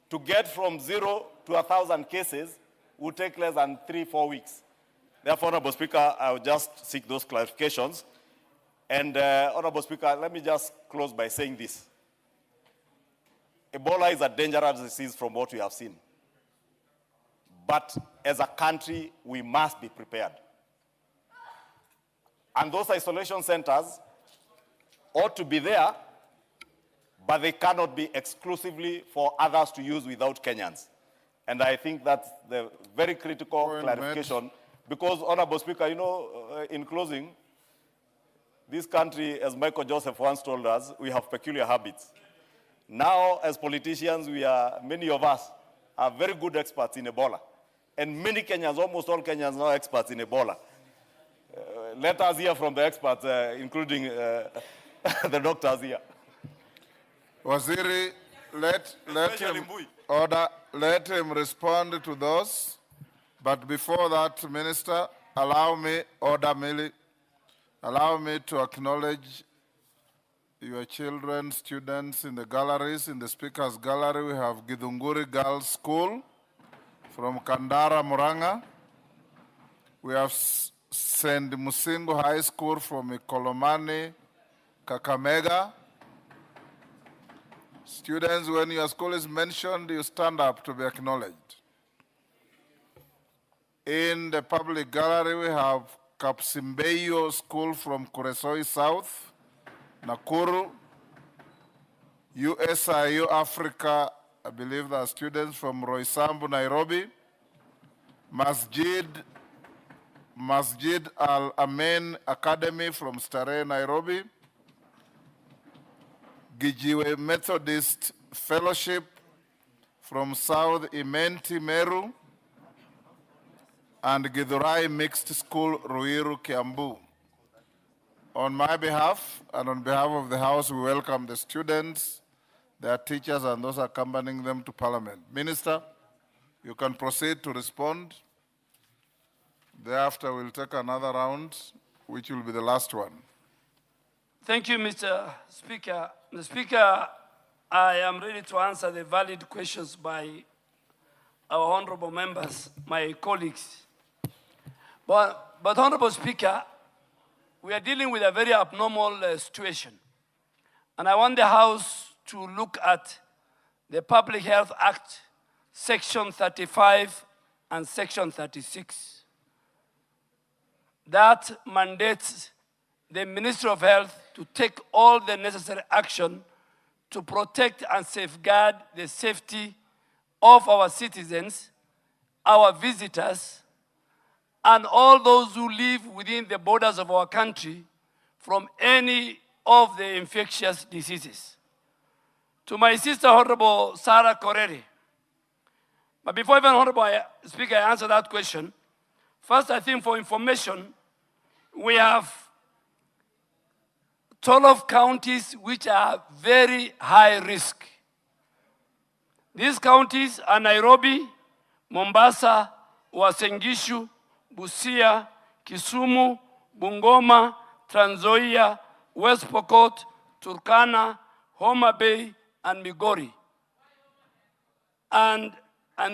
to get from 0 to 1,000 cases would take less than 3-4 weeks. Therefore, Honorable Speaker, I will just seek those clarifications. And Honorable Speaker, let me just close by saying this. Ebola is a dangerous disease from what we have seen. But as a country, we must be prepared. And those isolation centers ought to be there, but they cannot be exclusively for others to use without Kenyans. And I think that's the very critical clarification. Because, Honorable Speaker, you know, in closing, this country, as Michael Joseph once told us, we have peculiar habits. Now, as politicians, many of us are very good experts in Ebola. And many Kenyans, almost all Kenyans are experts in Ebola. Let us hear from the experts, including the doctors here. Waziri, let him respond to those. But before that, Minister, allow me to acknowledge your children, students in the galleries. In the Speaker's Gallery, we have Githunguri Girls School from Kandara, Muranga. We have St. Musingo High School from Ikolomani, Kakamega. Students, when your school is mentioned, you stand up to be acknowledged. In the public gallery, we have Kapsimbeyo School from Kuresoi South, Nakuru. USIU Africa, I believe there are students from Roysambu, Nairobi. Masjid Al-Amen Academy from Starehe, Nairobi. Gijiwe Methodist Fellowship from South Imenti, Meru. And Githurai Mixed School, Ruiru, Kiambu. On my behalf and on behalf of the House, we welcome the students, their teachers, and those accompanying them to Parliament. Minister, you can proceed to respond. Thereafter, we'll take another round, which will be the last one. Thank you, Mr. Speaker. Mr. Speaker, I am ready to answer the valid questions by our honorable members, my colleagues. But Honorable Speaker, we are dealing with a very abnormal situation. And I want the House to look at the Public Health Act, Section 35 and Section 36. That mandates the Ministry of Health to take all the necessary action to protect and safeguard the safety of our citizens, our visitors, and all those who live within the borders of our country from any of the infectious diseases. To my sister, Honorable Sarah Korere, but before even Honorable Speaker answer that question, first I think for information, we have 12 counties which are very high risk. These counties are Nairobi, Mombasa, Uasin Gishu, Busia, Kisumu, Bungoma, Trans Nzoia, West Pokot, Turkana, Homa Bay, and Migori. And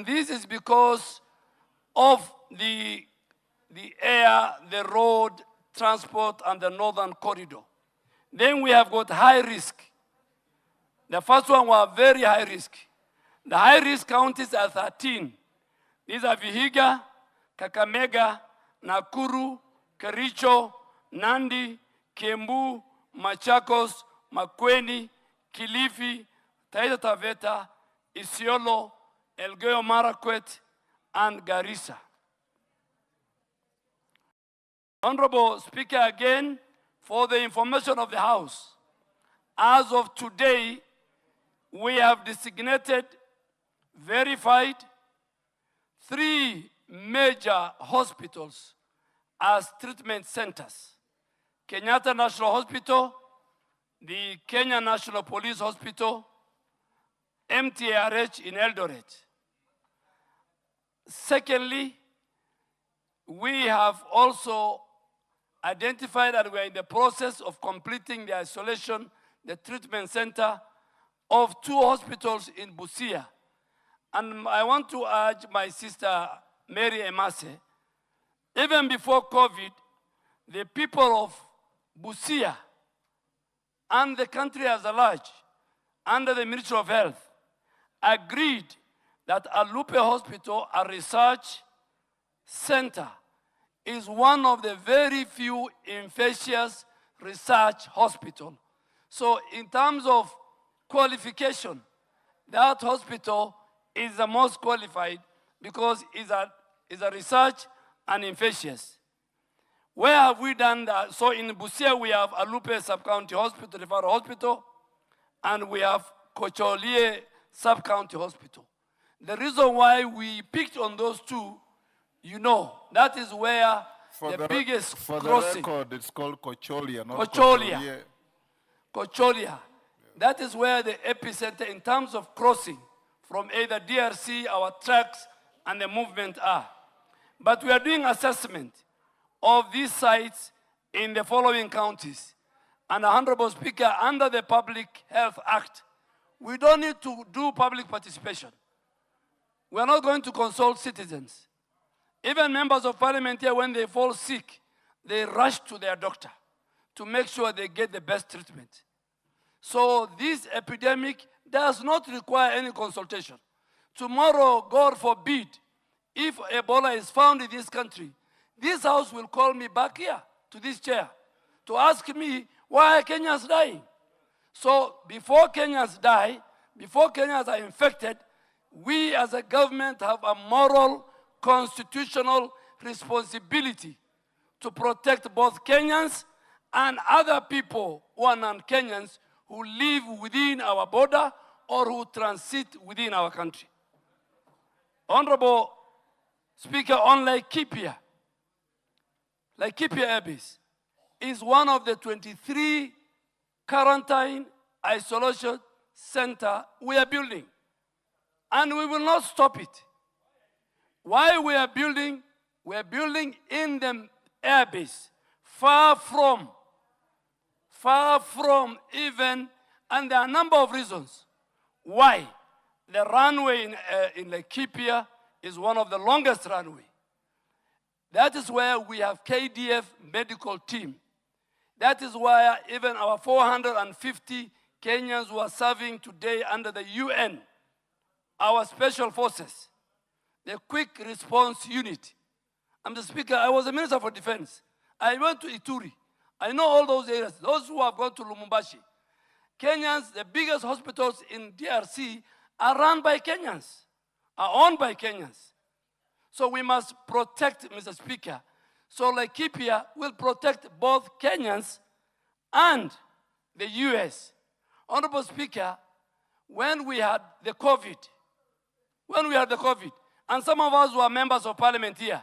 this is because of the air, the road, transport, and the northern corridor. Then we have got high risk. The first one was very high risk. The high risk counties are 13. These are Vihiga, Kakamega, Nakuru, Kericho, Nandi, Kiambu, Machakos, Makueni, Kilifi, Taita Taveta, Isiolo, Elgeyo Marakwet, and Garissa. Honorable Speaker, again, for the information of the House, as of today, we have designated, verified 3 major hospitals as treatment centers: Kenyatta National Hospital, the Kenya National Police Hospital, MTRH in Eldoret. Secondly, we have also identified that we are in the process of completing the isolation, the treatment center of 2 hospitals in Busia. And I want to urge my sister, Mary Emase, even before COVID, the people of Busia and the country as a large, under the Ministry of Health, agreed that Alupe Hospital, a research center, is one of the very few infectious research hospitals. So in terms of qualification, that hospital is the most qualified because it's a research and infectious. Where have we done that? So in Busia, we have Alupe Sub-County Hospital, Referral Hospital, and we have Kocholie Sub-County Hospital. The reason why we picked on those 2, you know, that is where the biggest crossing. For the record, it's called Kocholia, not Kocholia. Kocholia. That is where the epicenter in terms of crossing from either DRC, our tracks, and the movement are. But we are doing assessment of these sites in the following counties. And Honorable Speaker, under the Public Health Act, we don't need to do public participation. We are not going to consult citizens. Even members of parliament here, when they fall sick, they rush to their doctor to make sure they get the best treatment. So this epidemic does not require any consultation. Tomorrow, God forbid, if Ebola is found in this country, this house will call me back here to this chair to ask me why are Kenyans dying. So before Kenyans die, before Kenyans are infected, we as a government have a moral, constitutional responsibility to protect both Kenyans and other people who are non-Kenyans who live within our border or who transit within our country. Honorable Speaker, on Laikipia Air Base is one of the 23 quarantine isolation center we are building. And we will not stop it. Why we are building? We are building in the airbase, far from even, and there are a number of reasons why. The runway in Laikipia is one of the longest runway. That is where we have KDF medical team. That is why even our 450 Kenyans who are serving today under the UN, our special forces, the quick response unit. I'm the speaker, I was a minister for defense. I went to Ituri. I know all those areas. Those who have gone to Lumumbashi. Kenyans, the biggest hospitals in DRC are run by Kenyans, are owned by Kenyans. So we must protect, Mr. Speaker. So Laikipia will protect both Kenyans and the US. Honorable Speaker, when we had the COVID, and some of us were members of parliament here,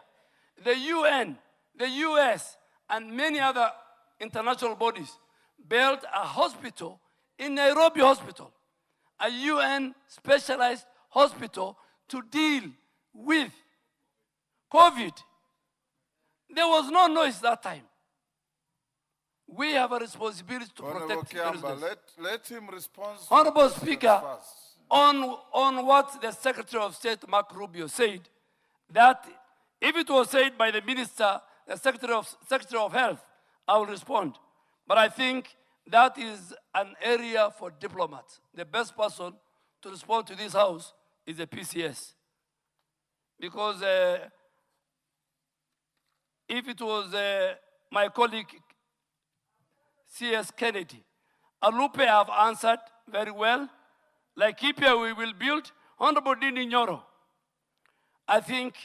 the UN, the US, and many other international bodies built a hospital in Nairobi Hospital, a UN specialized hospital to deal with COVID. There was no noise that time. We have a responsibility to protect the residents. Let him respond. Honorable Speaker, on what the Secretary of State, Mark Rubio, said, that if it was said by the Minister, the Secretary of Health, I will respond. But I think that is an area for diplomats. The best person to respond to this House is the PCS. Because if it was my colleague, C.S. Kennedy, Alupe have answered very well. Laikipia we will build. Honorable Dini Nyoro, I think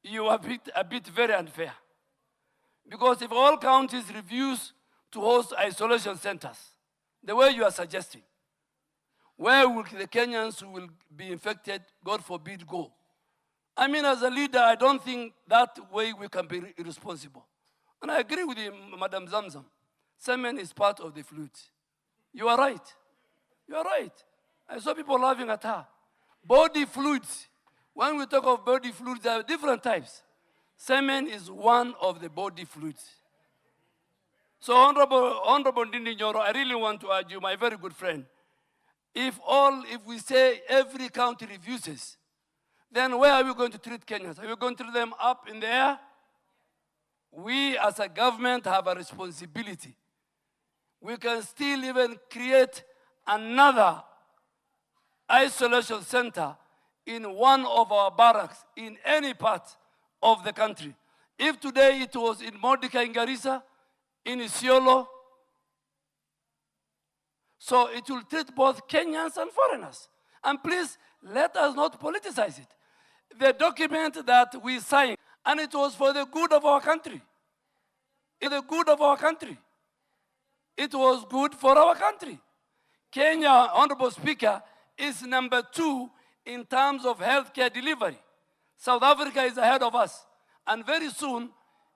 you are a bit very unfair. Because if all counties refuse to host isolation centers, the way you are suggesting, where will the Kenyans who will be infected, God forbid, go? I mean, as a leader, I don't think that way we can be irresponsible. And I agree with you, Madam Zamzam. Semen is part of the fluid. You are right. You are right. I saw people laughing at her. Body fluids. When we talk of body fluids, there are different types. Semen is one of the body fluids. So Honorable Ndindi Nyoro, I really want to urge you, my very good friend, if we say every county refuses, then where are we going to treat Kenyans? Are we going to treat them up in the air? We as a government have a responsibility. We can still even create another isolation center in one of our barracks in any part of the country. If today it was in Mordecai in Garissa, in Isiolo, so it will treat both Kenyans and foreigners. And please, let us not politicize it. The document that we signed, and it was for the good of our country. In the good of our country. It was good for our country. Kenya, Honorable Speaker, is number 2 in terms of healthcare delivery. South Africa is ahead of us. And very soon,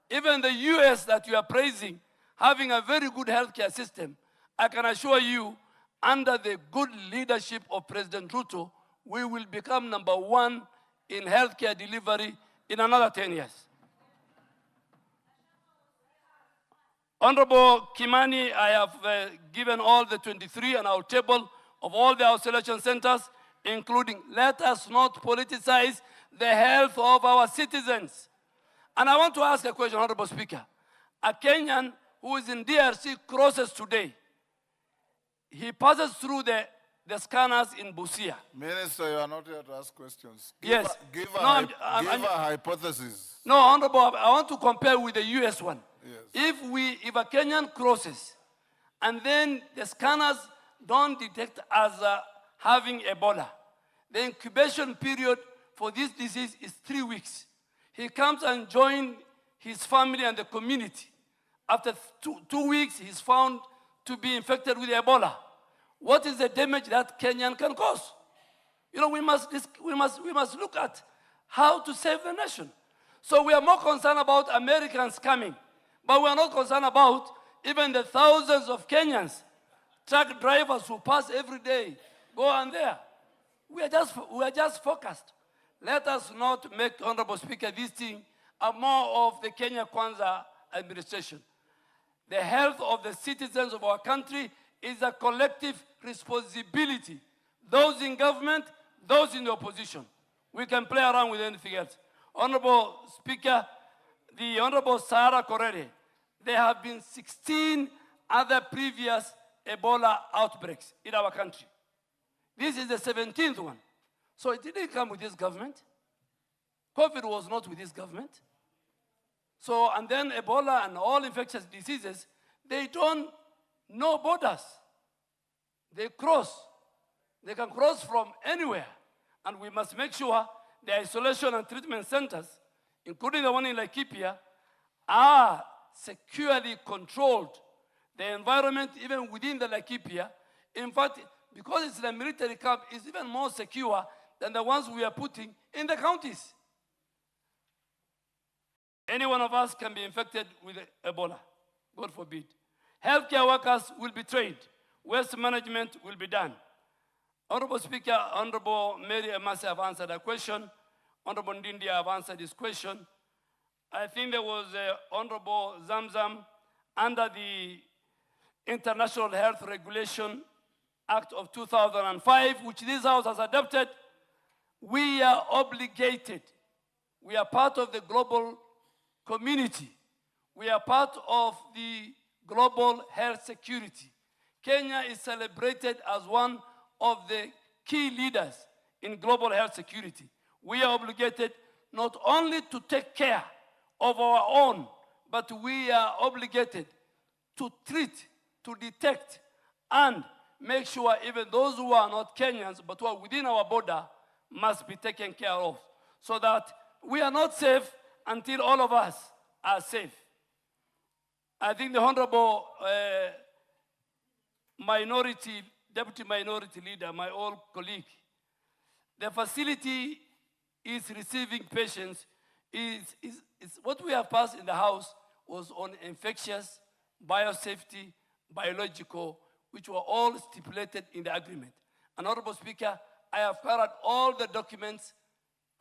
even the US that you are praising, having a very good healthcare system, I can assure you, under the good leadership of President Ruto, we will become number 1 in healthcare delivery in another 10 years. Honorable Kimani, I have given all the 23 on our table of all the isolation centers, including let us not politicize the health of our citizens. And I want to ask a question, Honorable Speaker. A Kenyan who is in DRC crosses today. He passes through the scanners in Busia. Minister, you are not here to ask questions. Yes. Give a hypothesis. No, Honorable, I want to compare with the US one. Yes. If a Kenyan crosses and then the scanners don't detect as having Ebola, the incubation period for this disease is 3 weeks. He comes and joins his family and the community. After 2 weeks, he's found to be infected with Ebola. What is the damage that Kenyan can cause? You know, we must look at how to save the nation. So we are more concerned about Americans coming, but we are not concerned about even the thousands of Kenyans, truck drivers who pass every day, go on there. We are just focused. Let us not make, Honorable Speaker, this thing more of the Kenya Kwanza administration. The health of the citizens of our country is a collective responsibility. Those in government, those in the opposition. We can play around with anything else. Honorable Speaker, the Honorable Sarah Korere, there have been 16 other previous Ebola outbreaks in our country. This is the 17th one. So it didn't come with this government. COVID was not with this government. So, and then Ebola and all infectious diseases, they don't know borders. They cross. They can cross from anywhere. And we must make sure the isolation and treatment centers, including the one in Laikipia, are securely controlled. The environment, even within the Laikipia, in fact, because it's a military camp, is even more secure than the ones we are putting in the counties. Any one of us can be infected with Ebola, God forbid. Healthcare workers will be trained. Waste management will be done. Honorable Speaker, Honorable Mary Emasi have answered a question. Honorable Ndindi have answered this question. I think there was Honorable Zamzam under the International Health Regulation Act of 2005, which this House has adopted. We are obligated. We are part of the global community. We are part of the global health security. Kenya is celebrated as one of the key leaders in global health security. We are obligated not only to take care of our own, but we are obligated to treat, to detect, and make sure even those who are not Kenyans, but who are within our border, must be taken care of, so that we are not safe until all of us are safe. I think the Honorable Deputy Minority Leader, my old colleague, the facility is receiving patients. What we have passed in the House was on infectious, biosafety, biological. which were all stipulated in the agreement. And Honorable Speaker, I have carried all the documents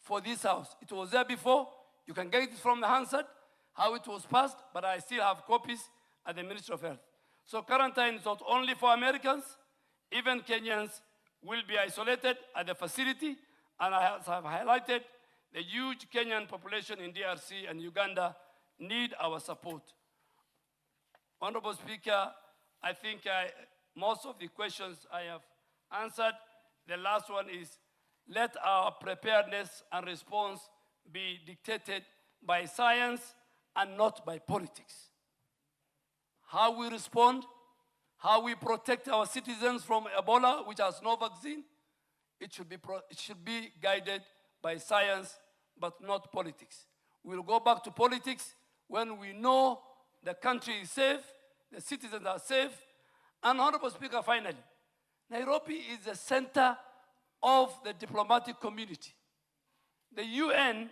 for this house. It was there before. You can get it from the Hansard, how it was passed, but I still have copies at the Ministry of Health. So quarantine is not only for Americans, even Kenyans will be isolated at the facility, and I have highlighted the huge Kenyan population in DRC and Uganda need our support. Honorable Speaker, I think most of the questions I have answered. The last one is, let our preparedness and response be dictated by science and not by politics. How we respond, how we protect our citizens from Ebola, which has no vaccine, it should be guided by science, but not politics. We'll go back to politics when we know the country is safe, the citizens are safe. And Honorable Speaker, finally, Nairobi is the center of the diplomatic community. The UN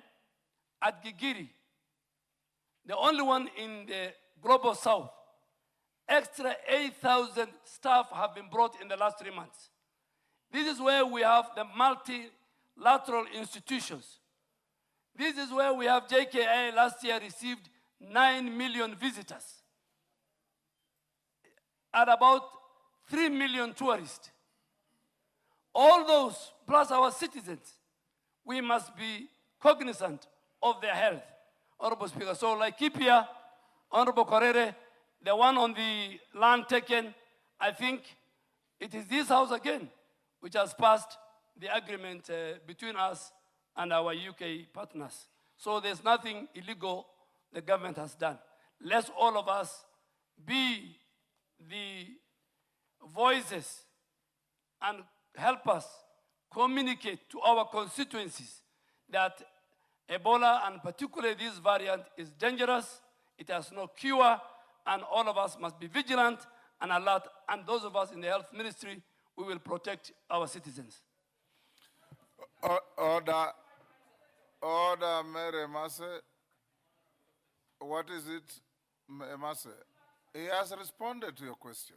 at Gigiri, the only one in the global south, extra 8,000 staff have been brought in the last 3 months. This is where we have the multilateral institutions. This is where we have JKI last year received 9 million visitors and about 3 million tourists. All those, plus our citizens, we must be cognizant of their health. Honorable Speaker, so like Kipia, Honorable Korere, the one on the land taken, I think it is this house again which has passed the agreement between us and our UK partners. So there's nothing illegal the government has done. Let's all of us be the voices and help us communicate to our constituencies that Ebola, and particularly this variant, is dangerous, it has no cure, and all of us must be vigilant and alert, and those of us in the health ministry, we will protect our citizens. Order, Mary Emase. What is it, Emase? He has responded to your question.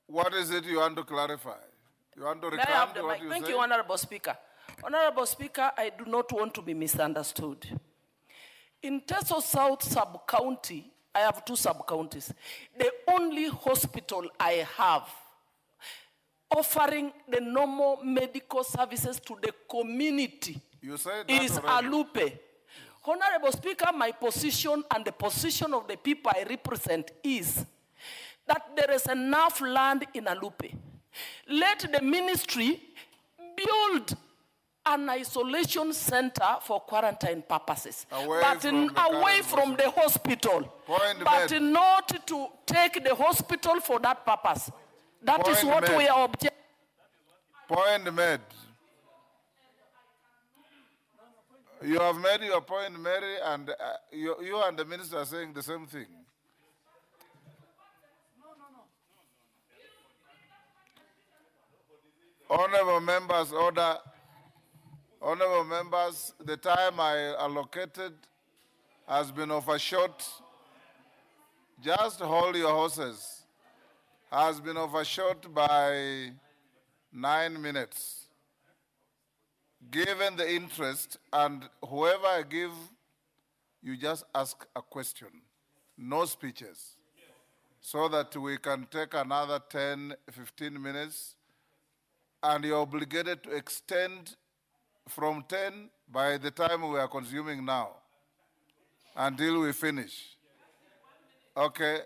What is it you want to clarify? You want to recount what you said? Thank you, Honorable Speaker. Honorable Speaker, I do not want to be misunderstood. In Teso South sub-county, I have 2 sub-counties. The only hospital I have offering the normal medical services to the community is Alupe. Honorable Speaker, my position and the position of the people I represent is that there is enough land in Alupe. Let the ministry build an isolation center for quarantine purposes, away from the hospital, but not to take the hospital for that purpose. That is what we are objecting. Point made. You have made your point, Mary, and you and the minister are saying the same thing. Honorable members, order. Honorable members, the time I allocated has been overshot. Just hold your horses. Has been overshot by 9 minutes. Given the interest, and whoever I give, you just ask a question, no speeches, so that we can take another 10, 15 minutes, and you're obligated to extend from 10 by the time we are consuming now until we finish. Okay.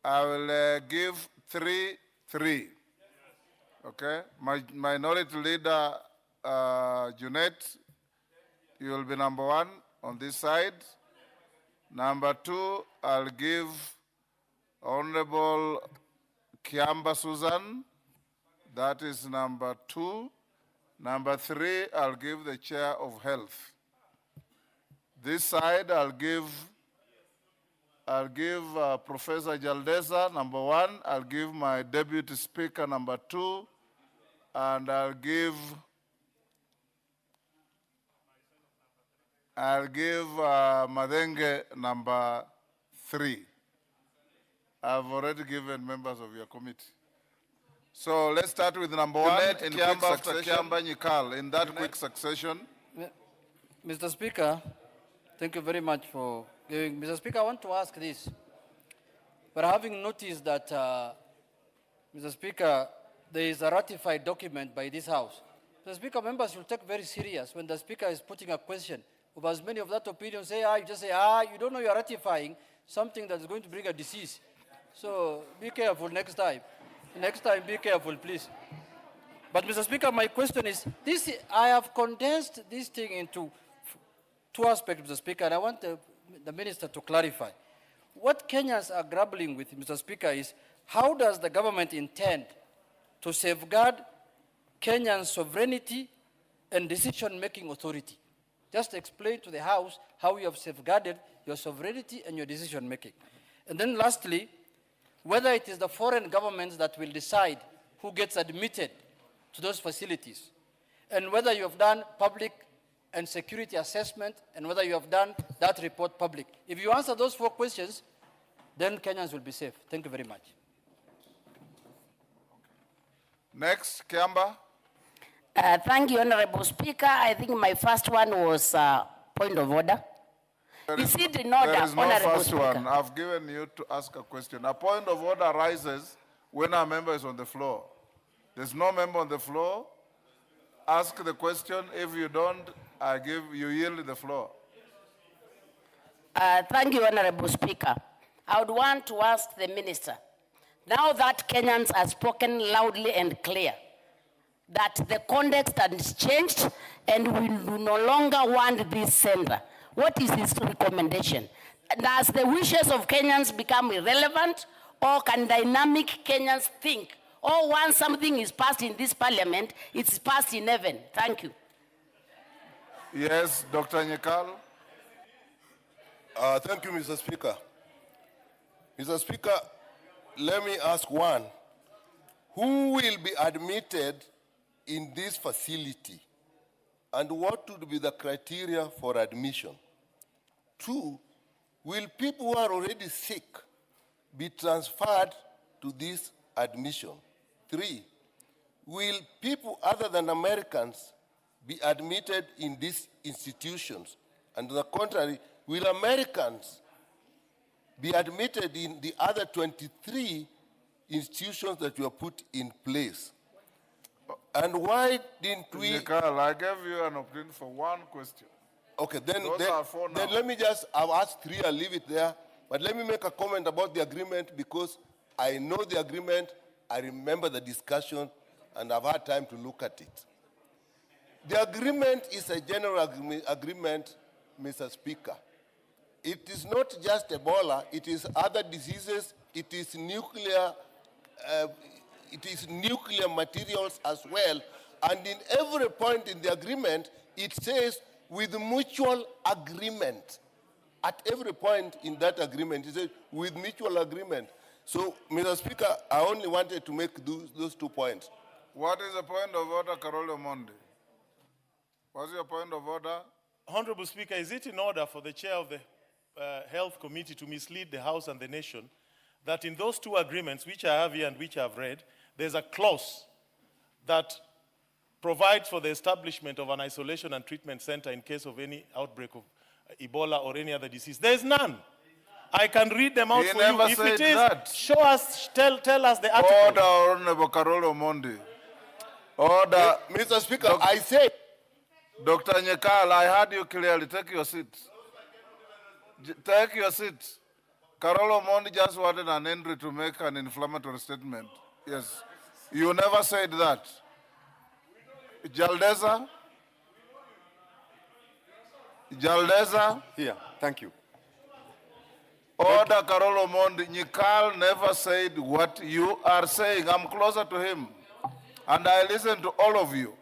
I will give 3. Okay. My minority leader, Junet, you will be number 1 on this side. Number 2, I'll give Honorable Kiamba Susan. That is number 2. Number 3, I'll give the Chair of Health. This side, I'll give Professor Jaldesa, number 1. I'll give my Deputy Speaker, number 2. And I'll give I'll give Madenge number 3. I've already given members of your committee. So let's start with number 1 in quick succession. Kiamba Nyikal, in that quick succession. Mr. Speaker, thank you very much for giving. Mr. Speaker, I want to ask this. But having noticed that, Mr. Speaker, there is a ratified document by this House. Mr. Speaker, members should take very serious when the Speaker is putting a question. Of as many of that opinion say, you just say, you don't know you're ratifying something that is going to bring a disease. So be careful next time. Next time, be careful, please. But, Mr. Speaker, my question is, I have condensed this thing into 2 aspects, Mr. Speaker, and I want the Minister to clarify. What Kenyans are grappling with, Mr. Speaker, is how does the government intend to safeguard Kenyan sovereignty and decision-making authority? Just explain to the House how you have safeguarded your sovereignty and your decision-making. And then lastly, whether it is the foreign governments that will decide who gets admitted to those facilities, and whether you have done public and security assessment, and whether you have done that report public. If you answer those 4 questions, then Kenyans will be safe. Thank you very much. Next, Kiamba. Thank you, Honorable Speaker. I think my first one was point of order. Is it in order, there is no Honorable first Speaker? one. I've given you to ask a question. A point of order arises when a member is on the floor. There's no member on the floor. Ask the question. If you don't, you yield the floor. Thank you, Honorable Speaker. I would want to ask the Minister, now that Kenyans have spoken loudly and clear, that the context has changed and we do no longer want this center, what is his recommendation? Does the wishes of Kenyans become irrelevant, or can dynamic Kenyans think, or once something is passed in this parliament, it's passed in heaven? Thank you. Yes, Dr. Nyikal. Thank you, Mr. Speaker. Mr. Speaker, let me ask one. Who will be admitted in this facility, and what would be the criteria for admission? 2, will people who are already sick be transferred to this admission? 3, will people other than Americans be admitted in these institutions? And on the contrary, will Americans be admitted in the other 23 institutions that were put in place? And why didn't we... Nyikal, I gave you an opportunity for 1 question. Okay, then then let me just, I'll ask 3, I'll leave it there. But let me make a comment about the agreement, because I know the agreement, I remember the discussion, and I've had time to look at it. The agreement is a general agreement, Mr. Speaker. It is not just Ebola, it is other diseases, it is nuclear materials as well. And in every point in the agreement, it says with mutual agreement. At every point in that agreement, it says with mutual agreement. So, Mr. Speaker, I only wanted to make those 2 points. What is the point of order, Carolo Mondi? What's your point of order? Honorable Speaker, is it in order for the chair of the Health Committee to mislead the House and the nation that in those 2 agreements, which I have here and which I have read, there's a clause that provides for the establishment of an isolation and treatment center in case of any outbreak of Ebola or any other disease? There's none. I can read them out for you. If it is, show us, tell us the article. Order, Honorable Carolo Mondi. Order. Mr. Speaker, I say... Dr. Nyikal, I heard you clearly. Take your seat. Take your seat. Carolo Mondi just wanted an entry to make an inflammatory statement. Yes. You never said that. Jaldeza? Jaldeza? Here, thank you. Order, Carolo Mondi. Nyikal never said what you are saying. I'm closer to him. And I listen to all of you.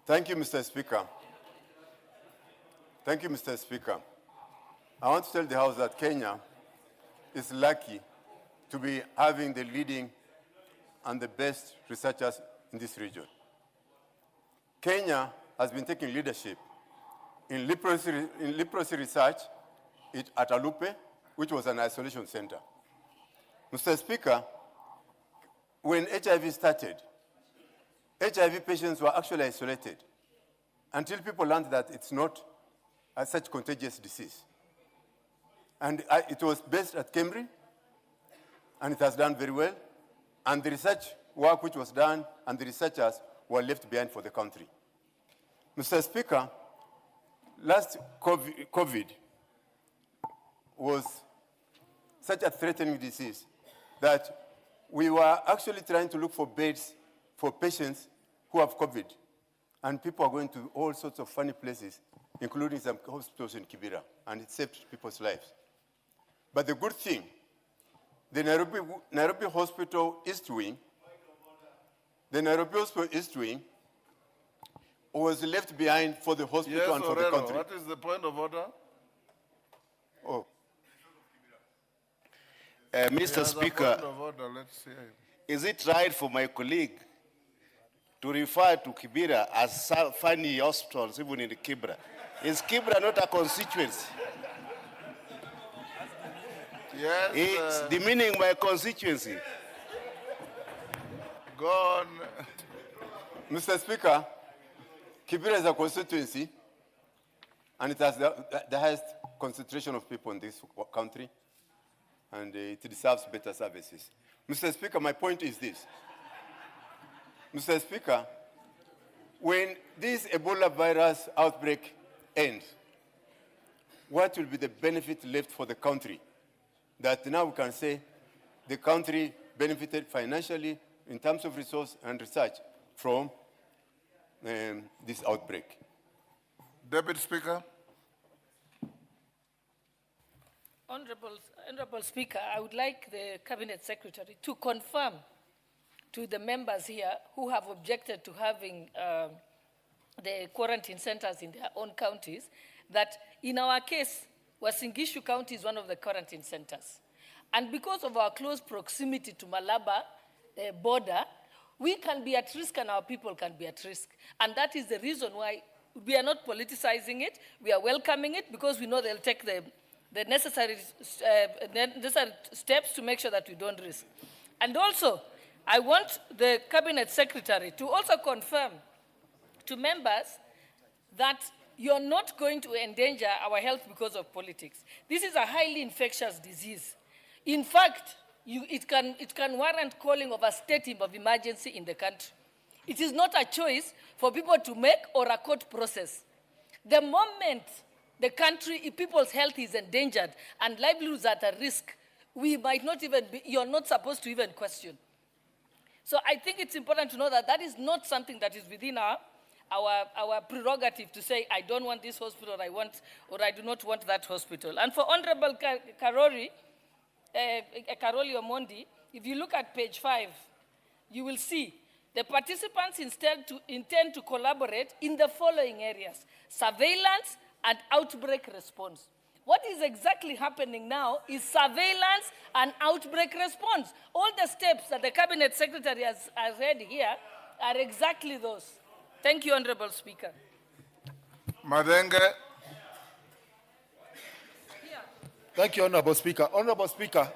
Thank you, Mr. Speaker. Thank you, Mr. Speaker. I want to tell the House that Kenya is lucky to be having the leading and the best researchers in this region. Kenya has been taking leadership in leprosy research at Alupe, which was an isolation center. Mr. Speaker, when HIV started, HIV patients were actually isolated until people learned that it's not such contagious disease. And it was based at Cambridge, and it has done very well. And the research work which was done and the researchers were left behind for the country. Mr. Speaker, last COVID was such a threatening disease that we were actually trying to look for beds for patients who have COVID. And people are going to all sorts of funny places, including some hospitals in Kibera, and it saved people's lives. But the good thing, the Nairobi Hospital East Wing, was left behind for the hospital Yes, and for the Orero, country. what is the point of order? Oh. He Mr. has a Speaker, point of order. Let's hear him. is it right for my colleague to refer to Kibera as funny hospitals, even in Kibera? Is Kibera not a constituency? Yes. It's demeaning my constituency. Go on. Mr. Speaker, Kibera is a constituency, and it has the highest concentration of people in this country, and it deserves better services. Mr. Speaker, my point is this. Mr. Speaker, when this Ebola virus outbreak ends, what will be the benefit left for the country? That now we can say the country benefited financially in terms of resource and research from this outbreak. Deputy Speaker. Honorable Speaker, I would like the Cabinet Secretary to confirm to the members here who have objected to having the quarantine centers in their own counties that in our case, Uasin Gishu County is one of the quarantine centers. And because of our close proximity to Malaba border, we can be at risk and our people can be at risk. And that is the reason why we are not politicizing it. We are welcoming it because we know they'll take the necessary steps to make sure that we don't risk. And also, I want the Cabinet Secretary to also confirm to members that you're not going to endanger our health because of politics. This is a highly infectious disease. In fact, it can warrant calling of a state of emergency in the country. It is not a choice for people to make or a court process. The moment the country, if people's health is endangered and livelihoods are at risk, we might not even be, you're not supposed to even question. So I think it's important to know that that is not something that is within our prerogative to say, I don't want this hospital, or I do not want that hospital. And for Honorable Karoli Omondi, if you look at page 5, you will see the participants intend to collaborate in the following areas: surveillance and outbreak response. What is exactly happening now is surveillance and outbreak response. All the steps that the Cabinet Secretary has read here are exactly those. Thank you, Honorable Speaker. Madenge. Thank you, Honorable Speaker. Honorable Speaker,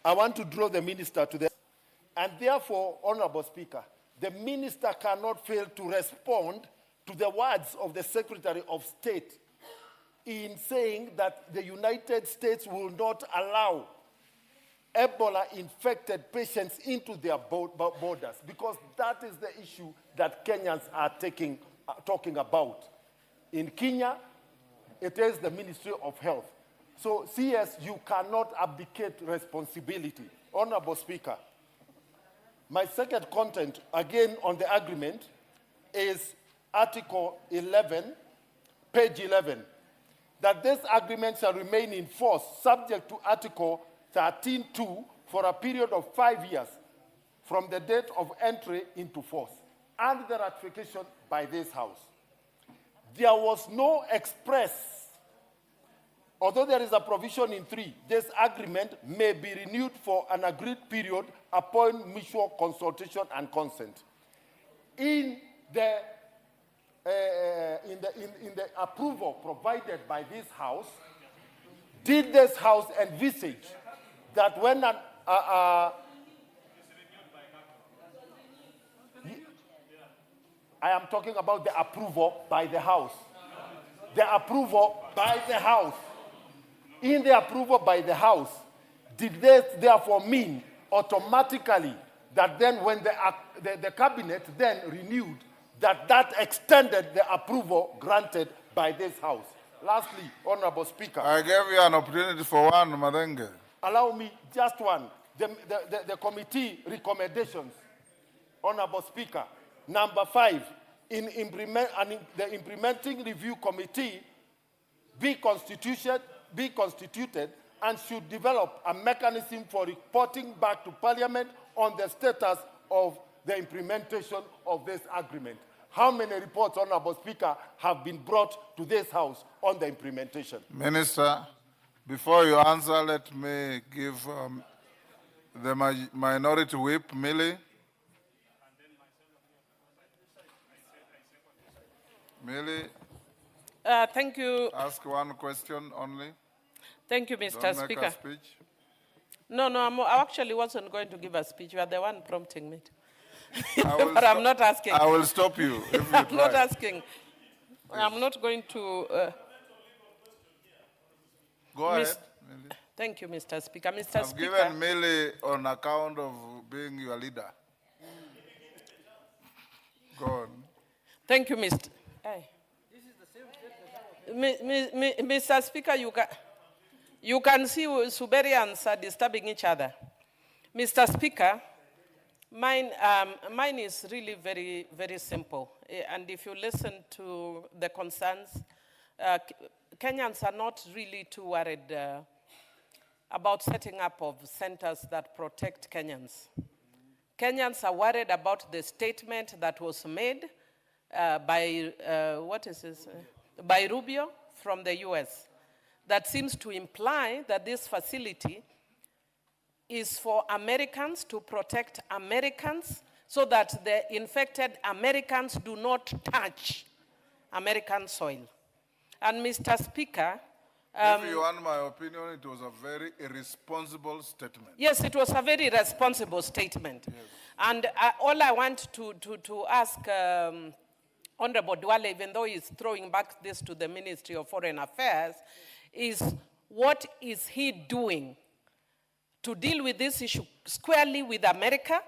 I want to draw the minister to the... And therefore, Honorable Speaker, the minister cannot fail to respond to the words of the Secretary of State in saying that the United States will not allow Ebola-infected patients into their borders, because that is the issue that Kenyans are talking about. In Kenya, it is the Ministry of Health. So, CS, you cannot abdicate responsibility. Honorable Speaker, my second content, again on the agreement, is Article 11, page 11, that this agreement shall remain in force subject to Article 13.2 for a period of 5 years from the date of entry into force and the ratification by this House. There was no express, although there is a provision in 3, this agreement may be renewed for an agreed period upon mutual consultation and consent. In the in the approval provided by this House, did this House envisage that when an I am talking about the approval by the House. The approval by the House. In the approval by the House, did this therefore mean automatically that then when the cabinet then renewed, that extended the approval granted by this House? Lastly, Honorable Speaker. I gave you an opportunity for one, Madenge. Allow me just one. The committee recommendations, Honorable Speaker. Number 5, the implementing review committee be constituted and should develop a mechanism for reporting back to Parliament on the status of the implementation of this agreement. How many reports, Honorable Speaker, have been brought to this House on the implementation? Minister, before you answer, let me give the minority whip, Millie. Millie, thank you. ask one question only. Thank you, Mr. Don't Speaker. make a speech. No, I actually wasn't going to give a speech. You are the one prompting me. But I'm not asking. I will stop you if you try. I'm not asking. I'm not going to. Go ahead. Millie. Thank you, Mr. Speaker. Mr. I've Speaker. given Millie on account of being your leader. Go on. Thank you, Mr. Hey. Mr. Speaker, you can see Suberians are disturbing each other. Mr. Speaker, mine is really very, very simple. And if you listen to the concerns, Kenyans are not really too worried about setting up of centers that protect Kenyans. Kenyans are worried about the statement that was made by Rubio from the US that seems to imply that this facility is for Americans to protect Americans so that the infected Americans do not touch American soil. And Mr. Speaker, if you want my opinion, it was a very irresponsible statement. Yes, it was a very responsible statement. Yes. And all I want to ask Honorable Duale, even though he's throwing back this to the Ministry of Foreign Affairs, is what is he doing to deal with this issue squarely with America?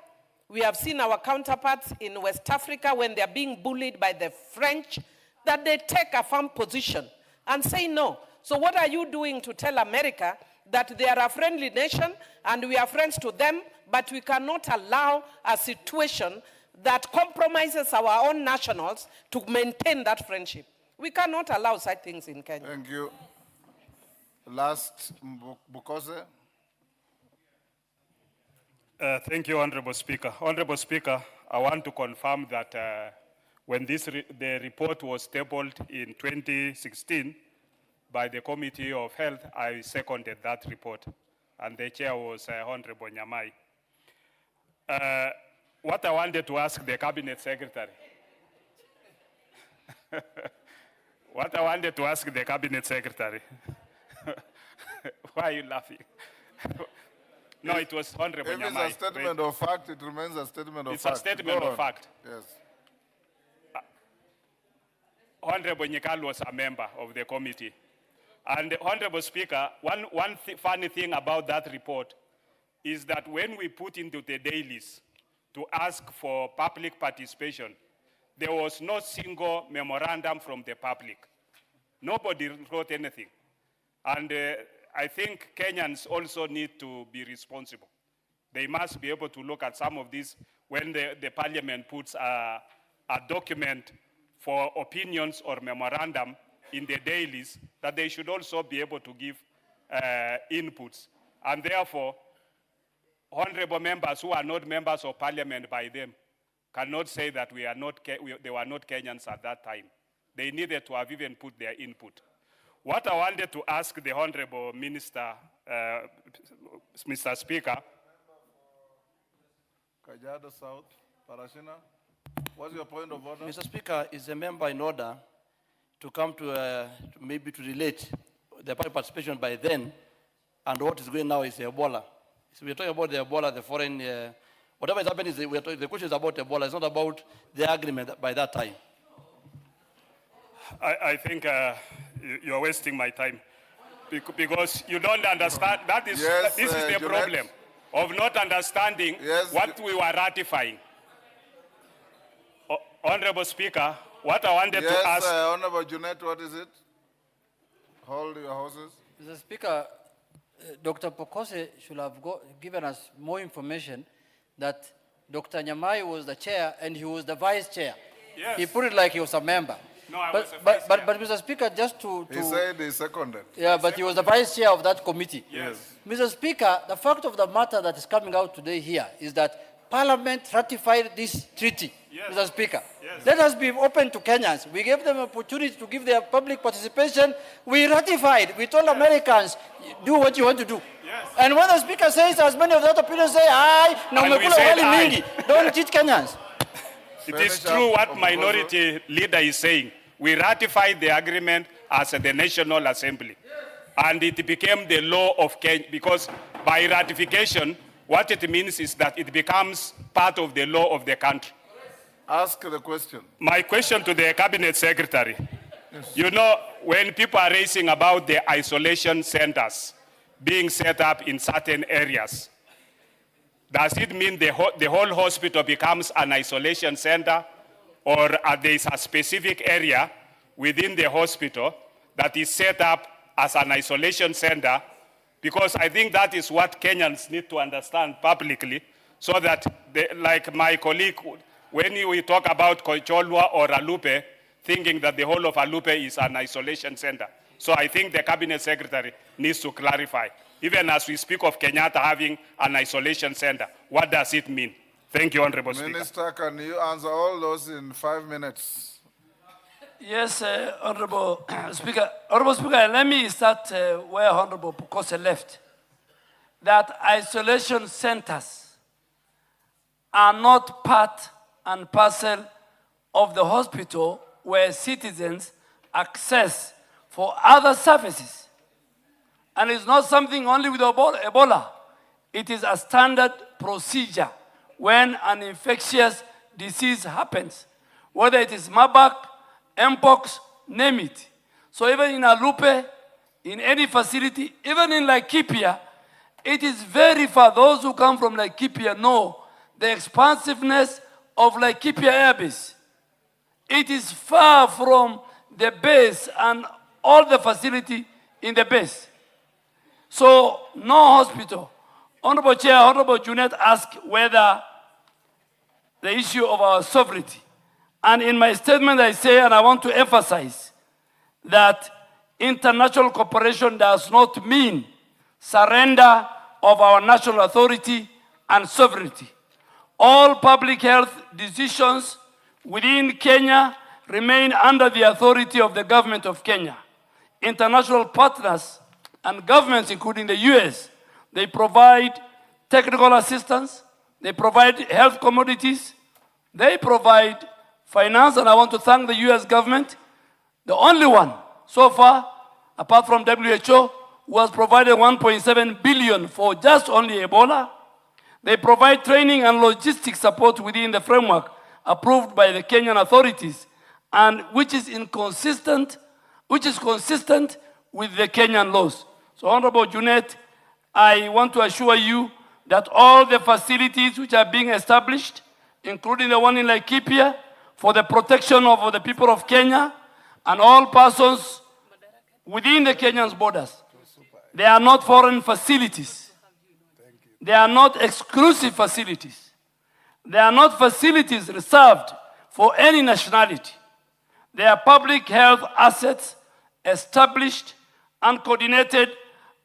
We have seen our counterparts in West Africa when they're being bullied by the French, that they take a firm position and say no. So what are you doing to tell America that they are a friendly nation and we are friends to them, but we cannot allow a situation that compromises our own nationals to maintain that friendship? We cannot allow such things in Kenya. Thank you. Last, Bukose. Thank you, Honorable Speaker. Honorable Speaker, I want to confirm that when the report was tabled in 2016 by the Committee of Health, I seconded that report, and the chair was Honorable Nyamai. What I wanted to ask the Cabinet Secretary, what I wanted to ask the Cabinet Secretary, why are you laughing? No, it was Honorable Nyamai. If it's a statement of fact, it remains a statement of fact. It's a statement of fact. Yes. Honorable Nyekalu was a member of the committee. And Honorable Speaker, one funny thing about that report is that when we put into the dailies to ask for public participation, there was no single memorandum from the public. Nobody wrote anything. And I think Kenyans also need to be responsible. They must be able to look at some of these when the parliament puts a document for opinions or memorandum in the dailies, that they should also be able to give inputs. And therefore, honorable members who are not members of parliament by them cannot say that they were not Kenyans at that time. They needed to have even put their input. What I wanted to ask the Honorable Minister, Mr. Speaker. Kajiado South, Parashina. What's your point of order? Mr. Speaker, is a member in order to come to maybe to relate the public participation by then and what is going now is Ebola. So we're talking about the Ebola, the foreign, whatever is happening, the question is about Ebola. It's not about the agreement by that time. I think you're wasting my time because you don't understand. This is the Junet. problem of not understanding what we were ratifying. Honorable Speaker, what I wanted to ask... Yes, Honorable Junet, what is it? Hold your horses. Mr. Speaker, Dr. Pokose should have given us more information that Dr. Nyamai was the chair and he was the vice chair. Yes. He put it like he was a member. No, I but, was a vice but, chair. but Mr. Speaker, just to... He said he seconded. Yeah, but he was the vice chair of that committee. Yes. Mr. Speaker, the fact of the matter that is coming out today here is that Parliament ratified this treaty, Mr. Speaker. Yes. Let us be open to Kenyans. We gave them an opportunity to give their public participation. We ratified. We told Americans, do what you want to do. Yes. And when the Speaker says, as many of the other opinions say, aye, na And we umekula said wali aye. mingi. Don't cheat Kenyans. It is true what minority leader is saying. We ratified the agreement as the National Assembly. And it became the law of Kenya because by ratification, what it means is that it becomes part of the law of the country. Ask the question. My question to the Cabinet Secretary. You know, when people are raising about the isolation centers being set up in certain areas, does it mean the whole hospital becomes an isolation center, or there is a specific area within the hospital that is set up as an isolation center? Because I think that is what Kenyans need to understand publicly, so that, like my colleague, when we talk about Koicholwa or Alupe, thinking that the whole of Alupe is an isolation center. So I think the Cabinet Secretary needs to clarify. Even as we speak of Kenyatta having an isolation center, what does it mean? Thank you, Honorable Speaker. Minister, can you answer all those in 5 minutes? Yes, Honorable Speaker. Honorable Speaker, let me start where Honorable Pokose left. That isolation centers are not part and parcel of the hospital where citizens access for other services. And it's not something only with Ebola. It is a standard procedure when an infectious disease happens, whether it is Marburg, Mpox, name it. So even in Alupe, in any facility, even in Laikipia, it is very far. Those who come from Laikipia know the expansiveness of Laikipia Air Base. It is far from the base and all the facility in the base. So no hospital. Honorable Chair, Honorable Junet asked whether the issue of our sovereignty. And in my statement I say, and I want to emphasize, that international cooperation does not mean surrender of our national authority and sovereignty. All public health decisions within Kenya remain under the authority of the government of Kenya. International partners and governments, including the US, they provide technical assistance, they provide health commodities, they provide finance, and I want to thank the US government, the only one so far, apart from WHO, who has provided 1.7 billion for just only Ebola. They provide training and logistics support within the framework approved by the Kenyan authorities, and which is consistent with the Kenyan laws. So, Honorable Junet, I want to assure you that all the facilities which are being established, including the one in Laikipia, for the protection of the people of Kenya and all persons within the Kenyan borders, they are not foreign facilities. They are not exclusive facilities. They are not facilities reserved for any nationality. They are public health assets established and coordinated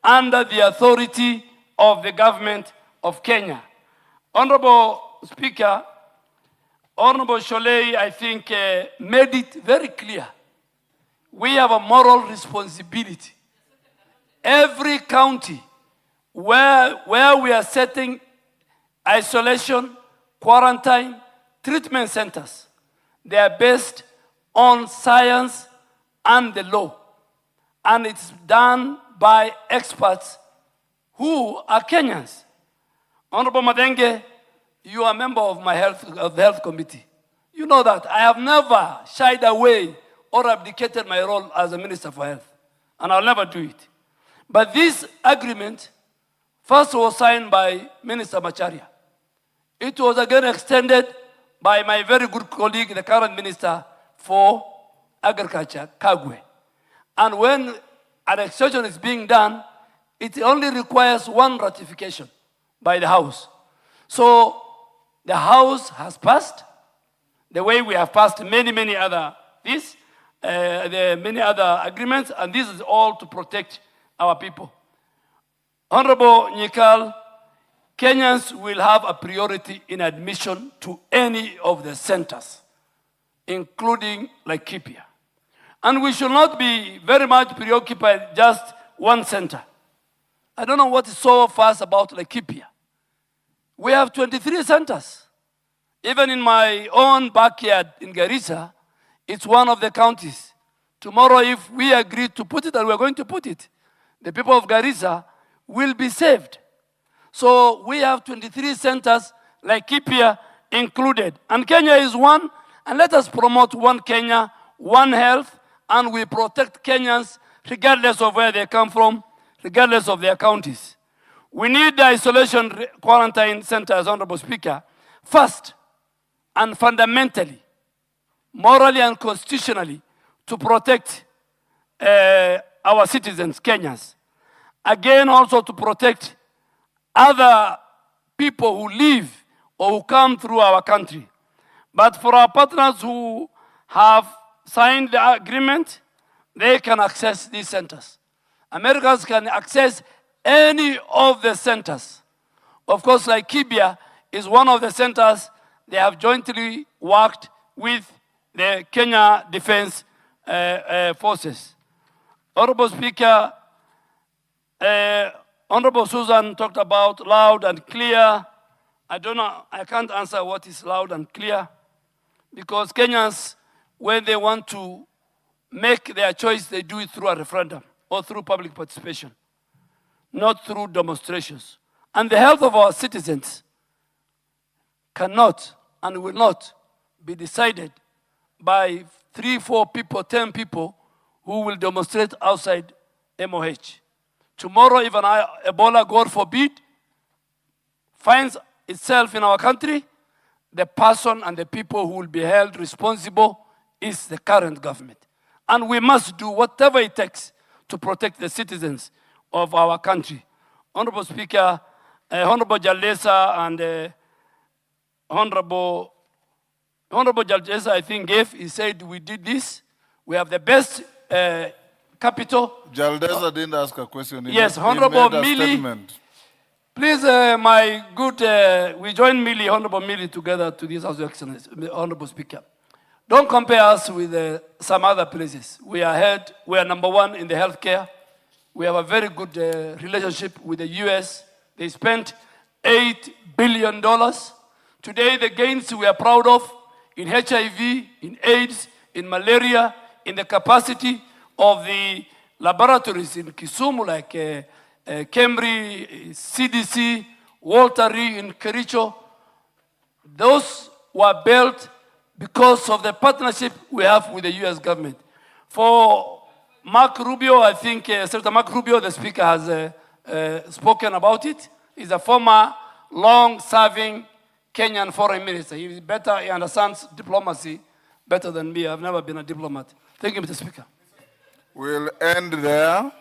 under the authority of the government of Kenya. Honorable Speaker, Honorable Sholei, I think, made it very clear. We have a moral responsibility. Every county where we are setting isolation, quarantine, treatment centers, They are based on science and the law. And it's done by experts who are Kenyans. Honorable Madenge, you are a member of the health committee. You know that I have never shied away or abdicated my role as a minister for health, and I'll never do it. But this agreement first was signed by Minister Macharia. It was again extended by my very good colleague, the current Minister for Agriculture, Kagwe. And when an extension is being done, it only requires one ratification by the House. So the House has passed, the way we have passed many other many other agreements, and this is all to protect our people. Honorable Nyikal, Kenyans will have a priority in admission to any of the centers, including Laikipia. And we should not be very much preoccupied just one center. I don't know what is so fast about Laikipia. We have 23 centers. Even in my own backyard in Garissa, it's one of the counties. Tomorrow, if we agree to put it, and we're going to put it, the people of Garissa will be saved. So we have 23 centers, Laikipia included. And Kenya is one, and let us promote one Kenya, one health, and we protect Kenyans regardless of where they come from, regardless of their counties. We need the isolation quarantine centers, Honorable Speaker, first and fundamentally, morally and constitutionally, to protect our citizens, Kenyans. Again, also to protect other people who live or who come through our country. But for our partners who have signed the agreement, they can access these centers. Americans can access any of the centers. Of course, Laikipia is one of the centers they have jointly worked with the Kenya Defense Forces. Honorable Speaker, Honorable Susan talked about loud and clear. I don't know, I can't answer what is loud and clear, because Kenyans, when they want to make their choice, they do it through a referendum or through public participation, not through demonstrations. And the health of our citizens cannot and will not be decided by 3, 4 people, 10 people who will demonstrate outside MOH. Tomorrow, if Ebola, God forbid, finds itself in our country, the person and the people who will be held responsible is the current government. And we must do whatever it takes to protect the citizens of our country. Honorable Speaker, Honorable Jalesa and Honorable Jalesa, I think, he said we did this. We have the best capital. Jaldeza didn't ask a question. Yes, Honorable Mili. Please, my good, we join Mili, Honorable Mili, together to this House of Excellency, Honorable Speaker. Don't compare us with some other places. We are ahead. We are number one in the healthcare. We have a very good relationship with the US. They spent $8 billion. Today, the gains we are proud of in HIV, in AIDS, in malaria, in the capacity of the laboratories in Kisumu, like Kemri, CDC, Walter Reed in Kericho. Those were built because of the partnership we have with the US government. For Mark Rubio, I think Senator Mark Rubio, the speaker, has spoken about it. He's a former long-serving Kenyan foreign minister. He understands diplomacy better than me. I've never been a diplomat. Thank you, Mr. Speaker. We'll end there.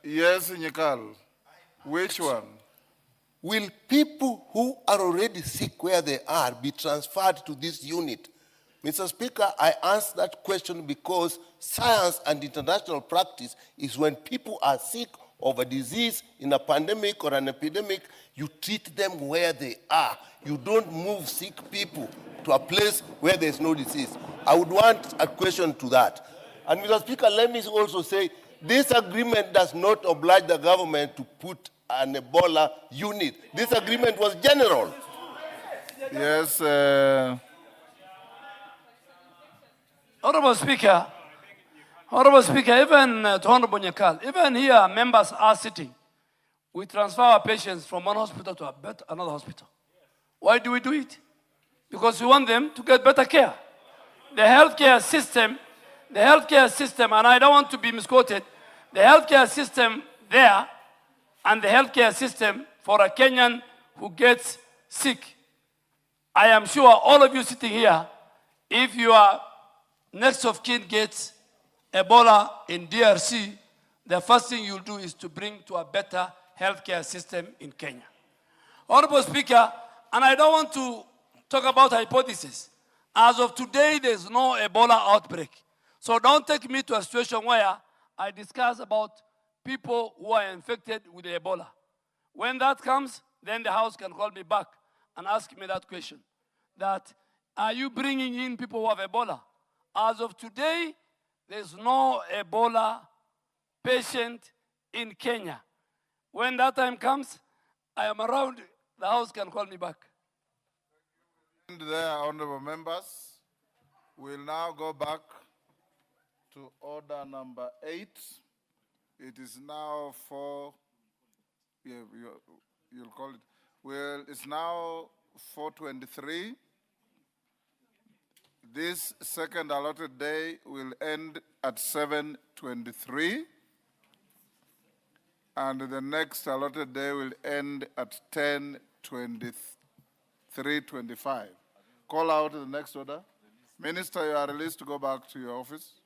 Yes, Nyikal. Which one? Will people who are already sick where they are be transferred to this unit? Mr. Speaker, I ask that question because science and international practice is when people are sick of a disease in a pandemic or an epidemic, you treat them where they are. You don't move sick people to a place where there's no disease. I would want a question to that. And Mr. Speaker, let me also say, this agreement does not oblige the government to put an Ebola unit. This agreement was general. Yes. Honorable Speaker, even to Honorable Nyakal, even here members are sitting. We transfer our patients from one hospital to another hospital. Why do we do it? Because we want them to get better care. The healthcare system, and I don't want to be misquoted, the healthcare system there and the healthcare system for a Kenyan who gets sick. I am sure all of you sitting here, if your next of kin gets Ebola in DRC, the first thing you'll do is to bring to a better healthcare system in Kenya. Honorable Speaker, and I don't want to talk about hypothesis. As of today, there's no Ebola outbreak. So don't take me to a situation where I discuss about people who are infected with Ebola. When that comes, then the House can call me back and ask me that question. That, are you bringing in people who have Ebola? As of today, there's no Ebola patient in Kenya. When that time comes, I am around, the House can call me back. And there, honorable members, we'll now go back to order number 8. It is now 4, you'll call it, well, it's now 4:23. This second allotted day will end at 7:23. And the next allotted day will end at 10:23:25. Call out the next order. Minister, you are released to go back to your office.